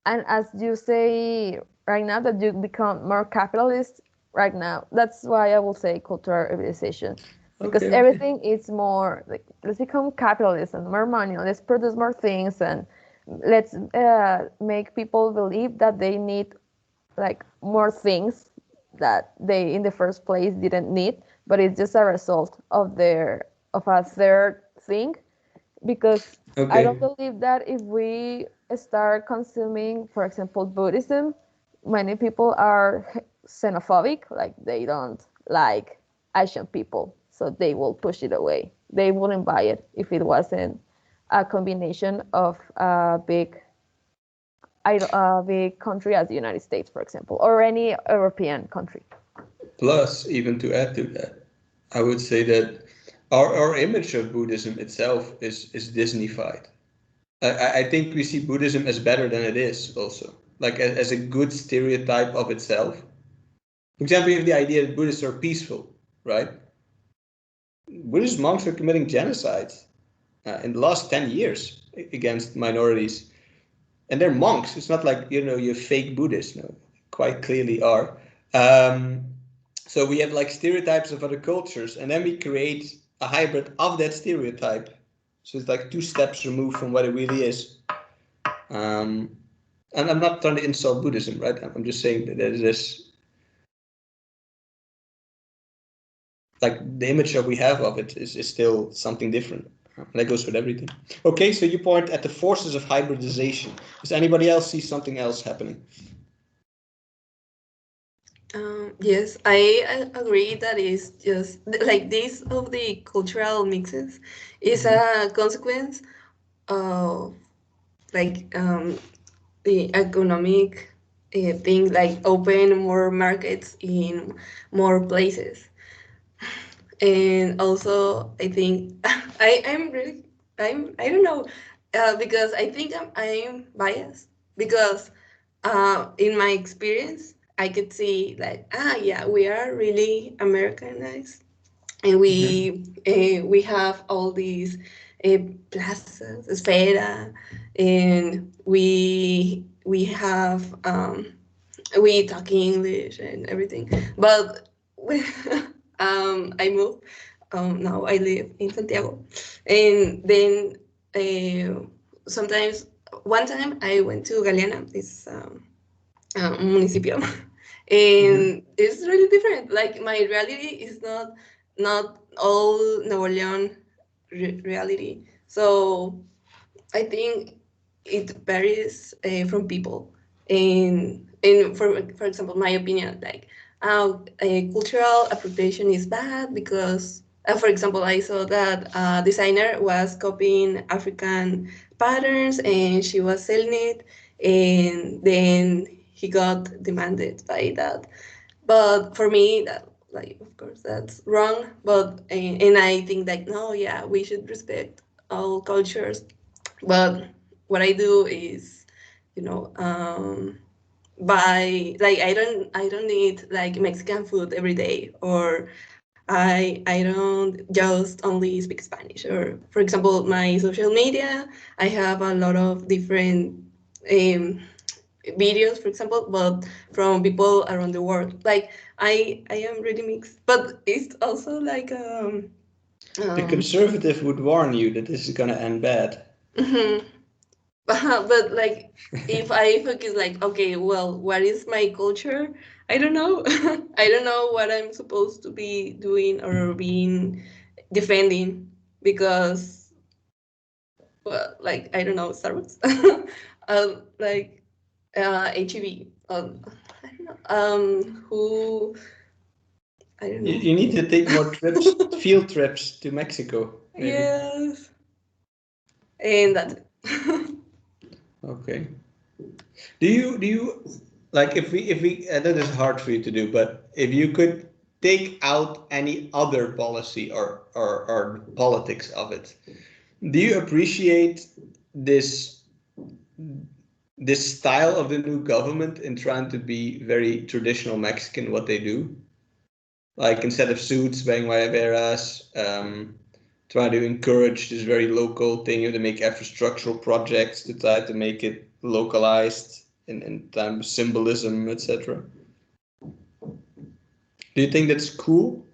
Speaker 2: and as you say right now, that you become more capitalist right now, that's why I will say cultural urbanization. Because
Speaker 1: Okay, okay.
Speaker 2: everything is more like, let's become capitalist and more money, let's produce more things, and let's make people believe that they need like more things that they in the first place didn't need, but it's just a result of a third thing. Because I don't
Speaker 1: Okay.
Speaker 2: believe that if we start consuming, for example, Buddhism, many people are xenophobic, like they don't like Asian people, so they will push it away. They wouldn't buy it if it wasn't a combination of a big country as the United States, for example, or any European country.
Speaker 1: Plus, even to add to that, I would say that our image of Buddhism itself is Disneyfied. I think we see Buddhism as better than it is also, like as a good stereotype of itself. For example, you have the idea that Buddhists are peaceful, right? Buddhist monks are committing genocides in the last 10 years against minorities. And they're monks. It's not like, you're fake Buddhists. No, quite clearly are. Um, so we have like stereotypes of other cultures, and then we create a hybrid of that stereotype. So it's like two steps removed from what it really is. Um, and I'm not trying to insult Buddhism, right? I'm just saying that there's this, like the image that we have of it is still something different. And that goes with everything. Okay, so you point at the forces of hybridization. Does anybody else see something else happening?
Speaker 5: Yes, I agree that is just like this of the cultural mixes is
Speaker 1: Hmm.
Speaker 5: a consequence of like the economic thing, like open more markets in more places. And also I think I'm really I don't know, because I think I'm biased because in my experience I could see like, yeah, we are really Americanized, and
Speaker 1: Hmm.
Speaker 5: we have all these uh, plazas, esfera, and we have we talk English and everything. But when I moved, now I live in Santiago, and then sometimes one time I went to Galeana, this municipio,
Speaker 1: Hmm.
Speaker 5: and it's really different. Like my reality is not all Nuevo León reality. So I think it varies from people. And for example, my opinion, like cultural appropriation is bad because, for example, I saw that a designer was copying African patterns and she was selling it, and then he got demanded by that. But for me, that, like, of course that's wrong. But and I think like, no, yeah, we should respect all cultures. But what I do is, you know, buy, like, I don't eat like Mexican food every day, or I don't just only speak Spanish. Or for example, my social media, I have a lot of different um, videos, for example, but from people around the world. Like I am really mixed, but it's also like
Speaker 1: The
Speaker 5: um
Speaker 1: conservative would warn you that this is gonna end bad.
Speaker 5: but like if I focus like, okay, well, what is my culture? I don't know. I don't know what I'm supposed to be doing or being defending because, well, like, I don't know, Starbucks. Like HEB. I don't know. Who, I don't
Speaker 1: You,
Speaker 5: know.
Speaker 1: you need to take more trips, field trips to Mexico, maybe.
Speaker 5: Yes. And that's it.
Speaker 1: Okay. Do you like if we that is hard for you to do, but if you could take out any other policy or politics of it, do you appreciate this this style of the new government in trying to be very traditional Mexican what they do? Like instead of suits, wearing guayaberas, try to encourage this very local thing, to make infrastructural projects to try to make it localized in time symbolism, etc. Do you think that's cool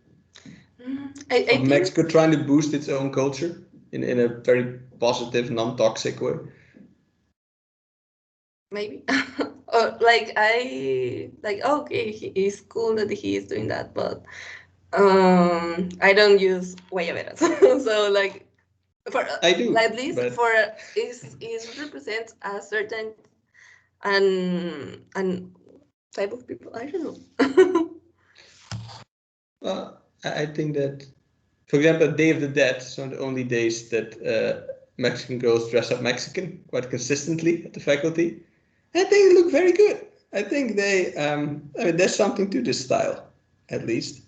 Speaker 5: I
Speaker 1: of
Speaker 5: think
Speaker 1: Mexico trying to boost its own culture in a very positive, non-toxic way?
Speaker 5: maybe. Or like I like, okay, it's cool that he is doing that, but I don't use guayaberas. So like for
Speaker 1: I do,
Speaker 5: at least
Speaker 1: but
Speaker 5: for is represents a certain and type of people. I don't know.
Speaker 1: I think that, for example, Day of the Dead is one of the only days that Mexican girls dress up Mexican quite consistently at the faculty. I think they look very good. I think they, I mean, there's something to this style, at least.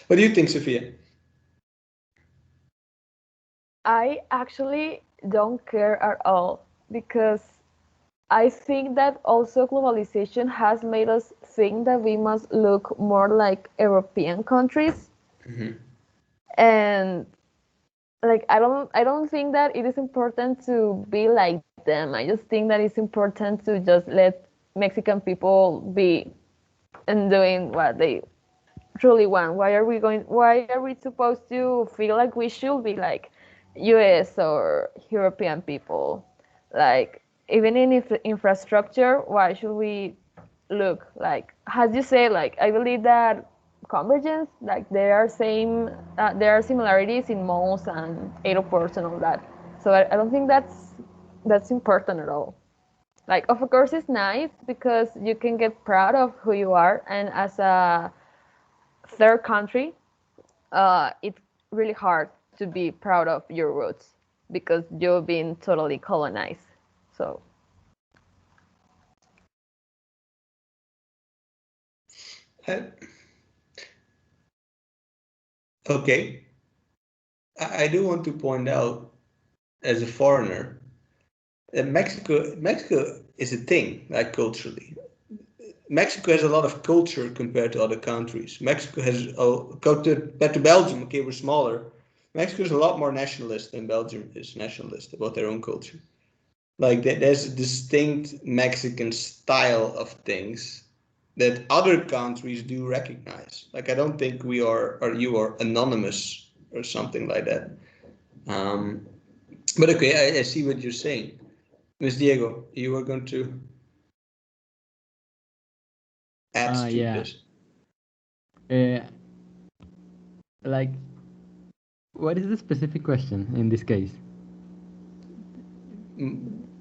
Speaker 1: What do you think, Sophia?
Speaker 2: I actually don't care at all because I think that also globalization has made us think that we must look more like European countries,
Speaker 1: Hmm.
Speaker 2: and like I don't think that it is important to be like them. I just think that it's important to just let Mexican people be and doing what they truly want. Why are we supposed to feel like we should be like US or European people? Like even in infrastructure, why should we look like, as you say, like I believe that convergence, like there are similarities in malls and airports and all that. So I don't think that's important at all. Like, of course, it's nice because you can get proud of who you are, and as a third country, it's really hard to be proud of your roots because you've been totally colonized. So,
Speaker 1: Uh, okay, I do want to point out as a foreigner that Mexico is a thing, like culturally. Mexico has a lot of culture compared to other countries. Mexico has compared to Belgium. Okay, we're smaller. Mexico is a lot more nationalist than Belgium is nationalist about their own culture. Like there's a distinct Mexican style of things that other countries do recognize. Like I don't think we are or you are anonymous or something like that. Um, but okay, I see what you're saying, Miss Diego. You were going to add to
Speaker 4: Yeah.
Speaker 1: this.
Speaker 4: Uh, like, what is the specific question in this case?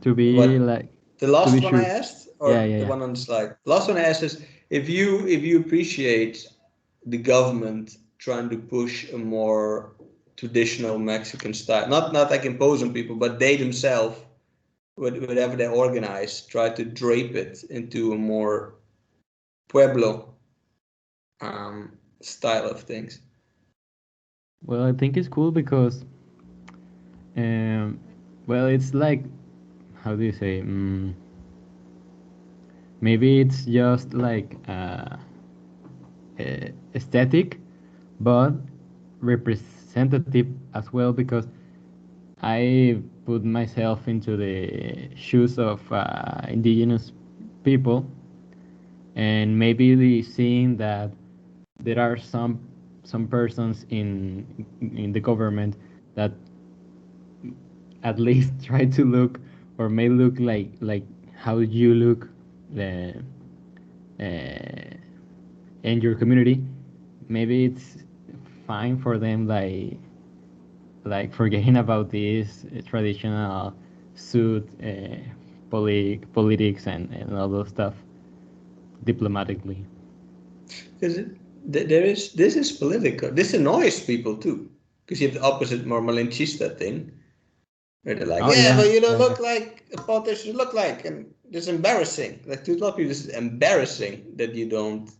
Speaker 4: To be
Speaker 1: What
Speaker 4: like,
Speaker 1: the
Speaker 4: to be
Speaker 1: last one I
Speaker 4: sure.
Speaker 1: asked,
Speaker 4: Yeah,
Speaker 1: or
Speaker 4: yeah,
Speaker 1: the
Speaker 4: yeah.
Speaker 1: one on the slide? The last one I asked is if you appreciate the government trying to push a more traditional Mexican style, not like impose on people, but they themselves, whatever they organize, try to drape it into a more pueblo style of things.
Speaker 4: Well, I think it's cool because, um, well, it's like, how do you say? Maybe it's just like aesthetic, but representative as well because I put myself into the shoes of indigenous people, and maybe seeing that there are some persons in the government that at least try to look or may look like how you look uh, uh, in your community. Maybe it's fine for them like forgetting about this traditional suit politics and all those stuff diplomatically.
Speaker 1: Because there is this is political. This annoys people too, because you have the opposite more malinchista thing. Where they're like,
Speaker 4: Oh
Speaker 1: yeah,
Speaker 4: yeah,
Speaker 1: but you don't
Speaker 4: yeah, yeah.
Speaker 1: look like a politician look like, and it's embarrassing. Like to a lot of people, this is embarrassing that you don't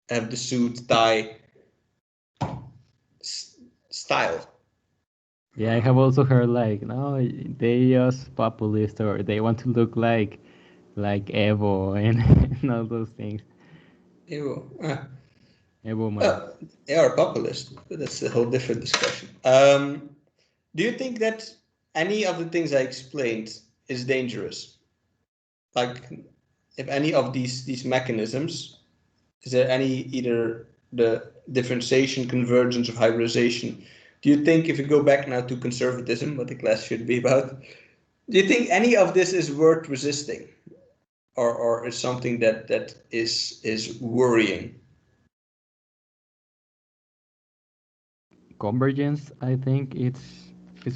Speaker 1: have the suit tie style.
Speaker 4: Yeah, I have also heard like no, they just populist or they want to look like Evo and, and all those things.
Speaker 1: You,
Speaker 4: Evo Morales.
Speaker 1: well, they are populist, but that's a whole different discussion. Do you think that any of the things I explained is dangerous? Like, if any of these mechanisms, is there any either the differentiation, convergence, or hybridization? Do you think if you go back now to conservatism, what the class should be about, do you think any of this is worth resisting, or is something that is worrying?
Speaker 4: Convergence, I think it's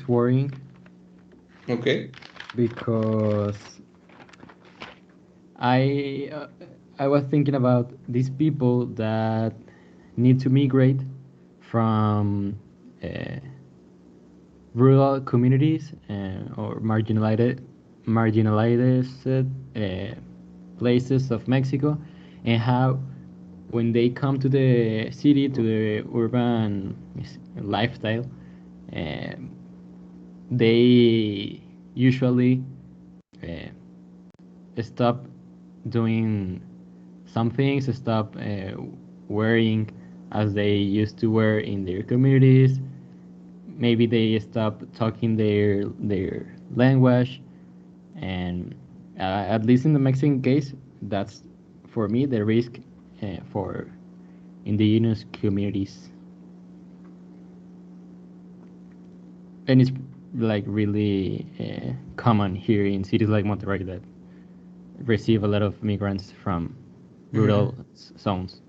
Speaker 4: worrying
Speaker 1: Okay.
Speaker 4: because I uh, I was thinking about these people that need to migrate from uh, rural communities or marginalized places of Mexico, and how when they come to the city to the urban lifestyle, um they usually uh, stop doing some things, stop wearing as they used to wear in their communities. Maybe they stop talking their language, and at least in the Mexican case, that's for me the risk for indigenous communities, and it's like really common here in cities like Monterrey that receive a lot of migrants from rural zones.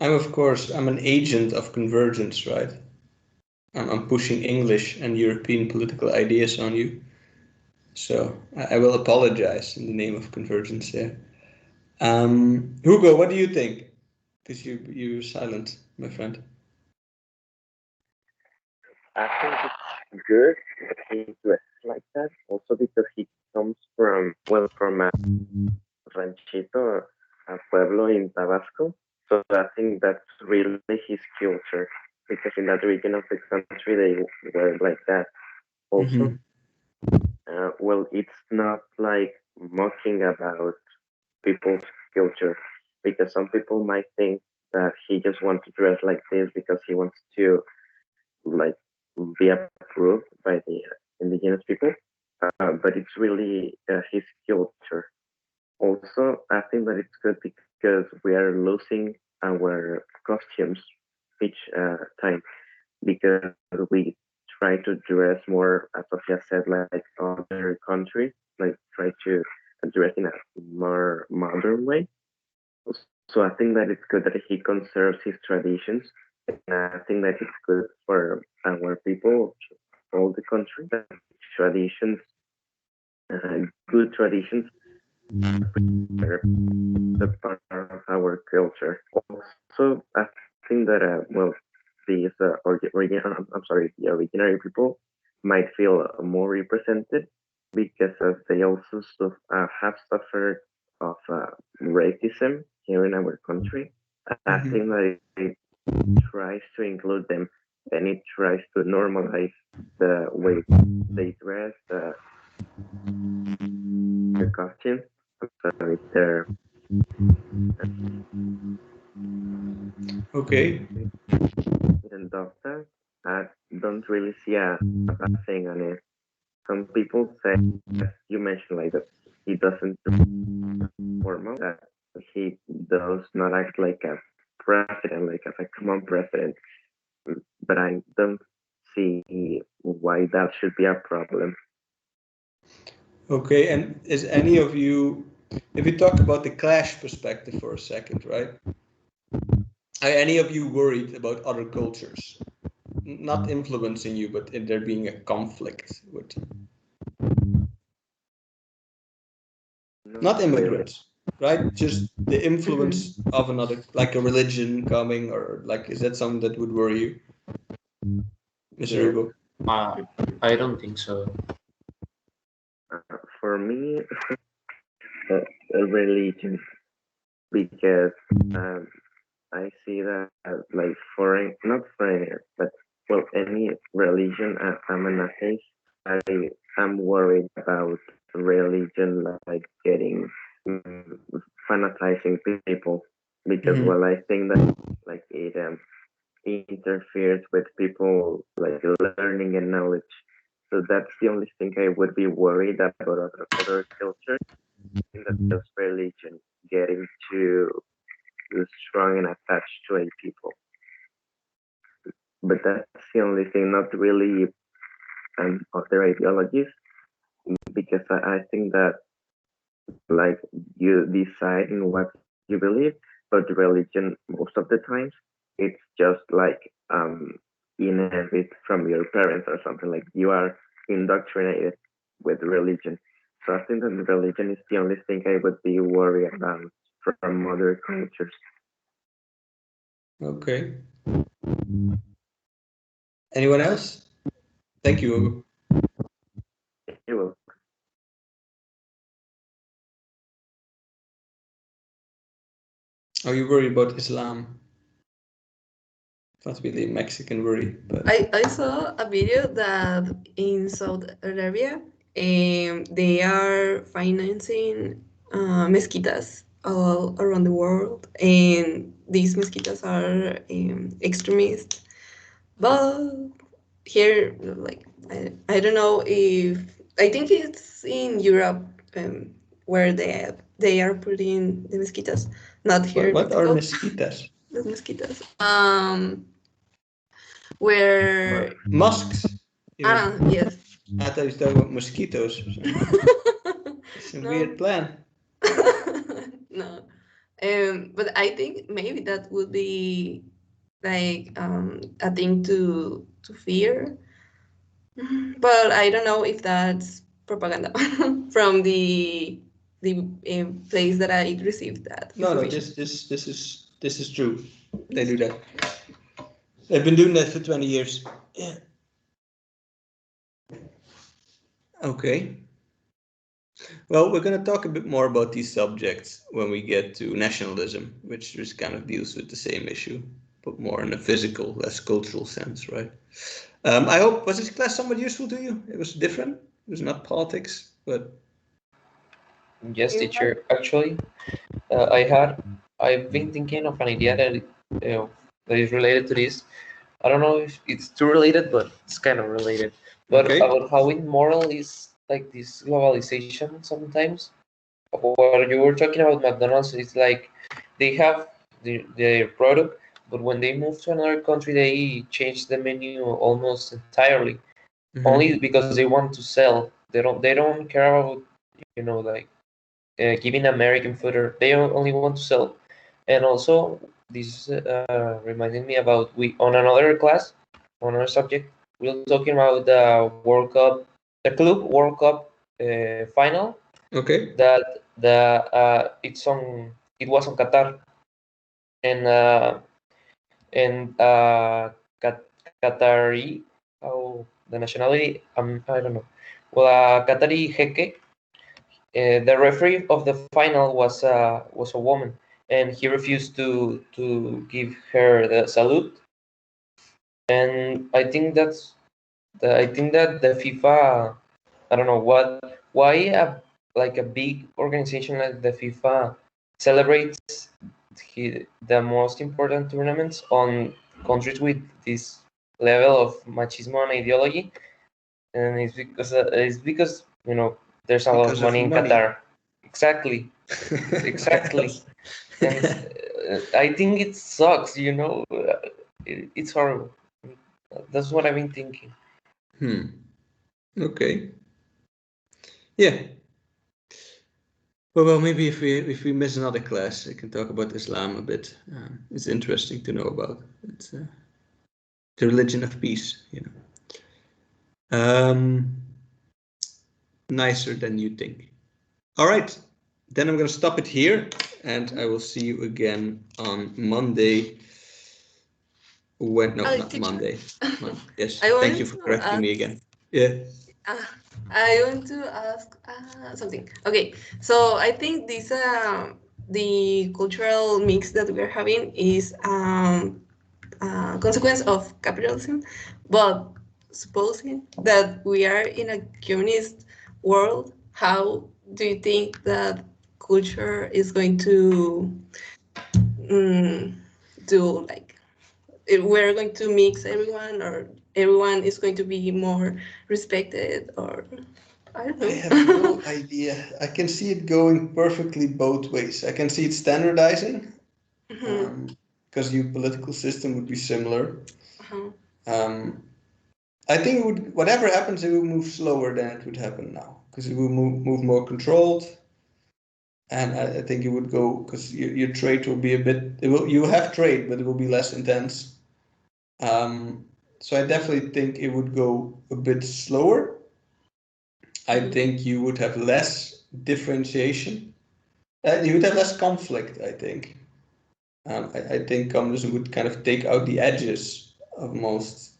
Speaker 1: I'm an agent of convergence, right? I'm pushing English and European political ideas on you. So I will apologize in the name of convergence there. Hugo, what do you think? Because you're silent, my friend.
Speaker 6: I think it's good that he dresses like that. Also because he comes from from a ranchito, a pueblo in Tabasco. So I think that's really his culture because in that region of the country they were like that. Also,
Speaker 1: Mm-hmm.
Speaker 6: it's not like mocking about people's culture because some people might think that he just wants to dress like this because he wants to like be approved by the indigenous people, but it's really his culture. Also, I think that it's good because we are losing our costumes each time because we try to dress more, as Sofia said, like other countries, like try to dress in a more modern way. So I think that it's good that he conserves his traditions, and I think that it's good for our people, all the country, that traditions, good traditions, are the part of our culture. Also, I think that these the originary people might feel more represented because they also have suffered of racism here in our country. I
Speaker 1: Mm-hmm.
Speaker 6: think that it tries to include them and it tries to normalize the way they dress, their costumes, sorry, their
Speaker 1: Okay.
Speaker 6: and doctor. I don't really see a bad thing on it. Some people say, as you mentioned, like that he doesn't formal, that he does not act like a president, like as a common president. But I don't see why that should be a problem.
Speaker 1: Okay. And is any of you, if we talk about the clash perspective for a second, right? Are any of you worried about other cultures? Not influencing you, but in there being a conflict with
Speaker 6: Not
Speaker 1: not
Speaker 6: really.
Speaker 1: immigrants, right? Just the
Speaker 5: Mhm.
Speaker 1: influence of another, like a religion coming, or like, is that something that would worry you, Mr.
Speaker 6: Yes.
Speaker 1: Hugo?
Speaker 3: Uh, I don't think so.
Speaker 6: For me, a religion because um, I see that like foreign, not foreigner, but any religion. I'm an atheist. I am worried about religion like getting mm, fanatizing people because
Speaker 1: Mm-hmm.
Speaker 6: I think that like it interferes with people like learning and knowledge. So that's the only thing I would be worried about other cultures. In that just religion getting too strong and attached to a people. But that's the only thing, not really other ideologies, because I think that like you decide in what you believe, but religion most of the times it's just like inherited from your parents or something like you are indoctrinated with religion. So I think that religion is the only thing I would be worried about from other cultures.
Speaker 1: Okay. Anyone else? Thank you, Hugo.
Speaker 6: You will.
Speaker 1: Are you worried about Islam? Not really a Mexican worry, but
Speaker 5: I saw a video that in Saudi Arabia, they are financing mezquitas all around the world, and these mezquitas are extremist. But here, like, I don't know if I think it's in Europe where they are putting the mezquitas, not here in
Speaker 1: what are
Speaker 5: Mexico.
Speaker 1: mosquitoes?
Speaker 5: The mezquitas. Where
Speaker 1: Mosques. You mean?
Speaker 5: yes.
Speaker 1: I thought you were talking about mosquitoes or something. It's a
Speaker 5: No.
Speaker 1: weird plan.
Speaker 5: No. But I think maybe that would be like a thing to fear. But I don't know if that's propaganda from the place that I received that
Speaker 1: No,
Speaker 5: information.
Speaker 1: this is true. They do that. They've been doing that for 20 years. Yeah. Okay. Well, we're going to talk a bit more about these subjects when we get to nationalism, which just kind of deals with the same issue, but more in a physical, less cultural sense, right? I hope, was this class somewhat useful to you? It was different. It was not politics, but
Speaker 3: Yes,
Speaker 5: It was,
Speaker 3: teacher. Actually, I've been thinking of an idea that is related to this. I don't know if it's too related, but it's kind of related. But
Speaker 1: okay.
Speaker 3: about how immoral is like this globalization sometimes. What you were talking about McDonald's is like they have their product, but when they move to another country, they change the menu almost entirely, only
Speaker 1: Mm-hmm.
Speaker 3: because they want to sell. They don't care about like giving American food. Or they only want to sell. And also, this reminded me about we on another class, on another subject, we were talking about the World Cup, the Club World Cup final.
Speaker 1: Okay.
Speaker 3: That it was on Qatar, and Qatari, how the nationality, I don't know. Well, Qatari Heke, the referee of the final was a woman, and he refused to give her the salute. And I think that the FIFA, I don't know why like a big organization like the FIFA celebrates the most important tournaments on countries with this level of machismo and ideology, and it's because there's a lot of
Speaker 1: Because of
Speaker 3: money in
Speaker 1: money.
Speaker 3: Qatar. Exactly, exactly, and I think it sucks. It's horrible. That's what I've been thinking.
Speaker 1: Okay. Yeah. Well, maybe if we miss another class, I can talk about Islam a bit. It's interesting to know about. It's the religion of peace, nicer than you think. All right, then I'm going to stop it here, and I will see you again on Monday. When no, not
Speaker 5: teacher.
Speaker 1: Monday. Yes,
Speaker 5: I
Speaker 1: thank you
Speaker 5: wanted
Speaker 1: for
Speaker 5: to
Speaker 1: correcting
Speaker 5: ask.
Speaker 1: me again. Yeah.
Speaker 5: Uh, I want to ask something. Okay, so I think this the cultural mix that we're having is consequence of capitalism, but supposing that we are in a communist world, how do you think that culture is going to um, do like if we're going to mix everyone or everyone is going to be more respected or I don't
Speaker 1: I have
Speaker 5: know.
Speaker 1: no idea. I can see it going perfectly both ways. I can see it standardizing,
Speaker 5: Mhm,
Speaker 1: because your political system would be similar.
Speaker 5: uh-huh,
Speaker 1: Um, I think it would, whatever happens, it will move slower than it would happen now, because it will move more controlled, and I think it would go because your trade will be a bit. You will have trade, but it will be less intense. Um, so I definitely think it would go a bit slower. I
Speaker 5: mhm,
Speaker 1: think you would have less differentiation. You would have less conflict, I think. I think communism would kind of take out the edges of most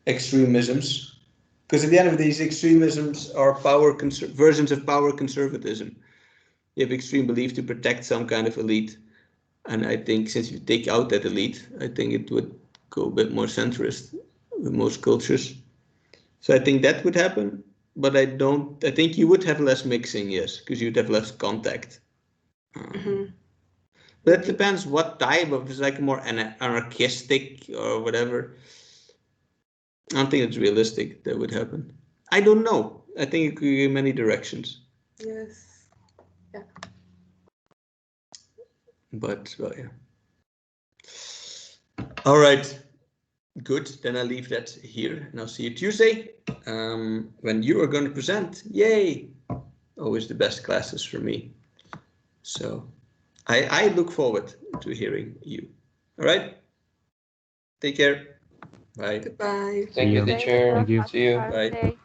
Speaker 1: extremisms. Because at the end of these extremisms are versions of power conservatism. You have extreme belief to protect some kind of elite. And I think since you take out that elite, I think it would go a bit more centrist with most cultures. So I think that would happen. But I think you would have less mixing, yes, because you'd have less contact.
Speaker 5: mhm.
Speaker 1: But
Speaker 5: You
Speaker 1: it
Speaker 5: think?
Speaker 1: depends what type of, it's like more anarchistic or whatever. I don't think it's realistic that would happen. I don't know. I think it could go in many directions.
Speaker 5: Yes. Yeah.
Speaker 1: But, well, yeah. All right. Good. Then I leave that here and I'll see you Tuesday when you are going to present. Yay. Always the best classes for me. So I look forward to hearing you. All right. Take care. Bye.
Speaker 5: Goodbye.
Speaker 4: See
Speaker 3: Thank you,
Speaker 4: you.
Speaker 2: Thanks for
Speaker 3: teacher.
Speaker 4: Thank you.
Speaker 2: having
Speaker 3: See you.
Speaker 2: us
Speaker 1: Bye.
Speaker 2: today.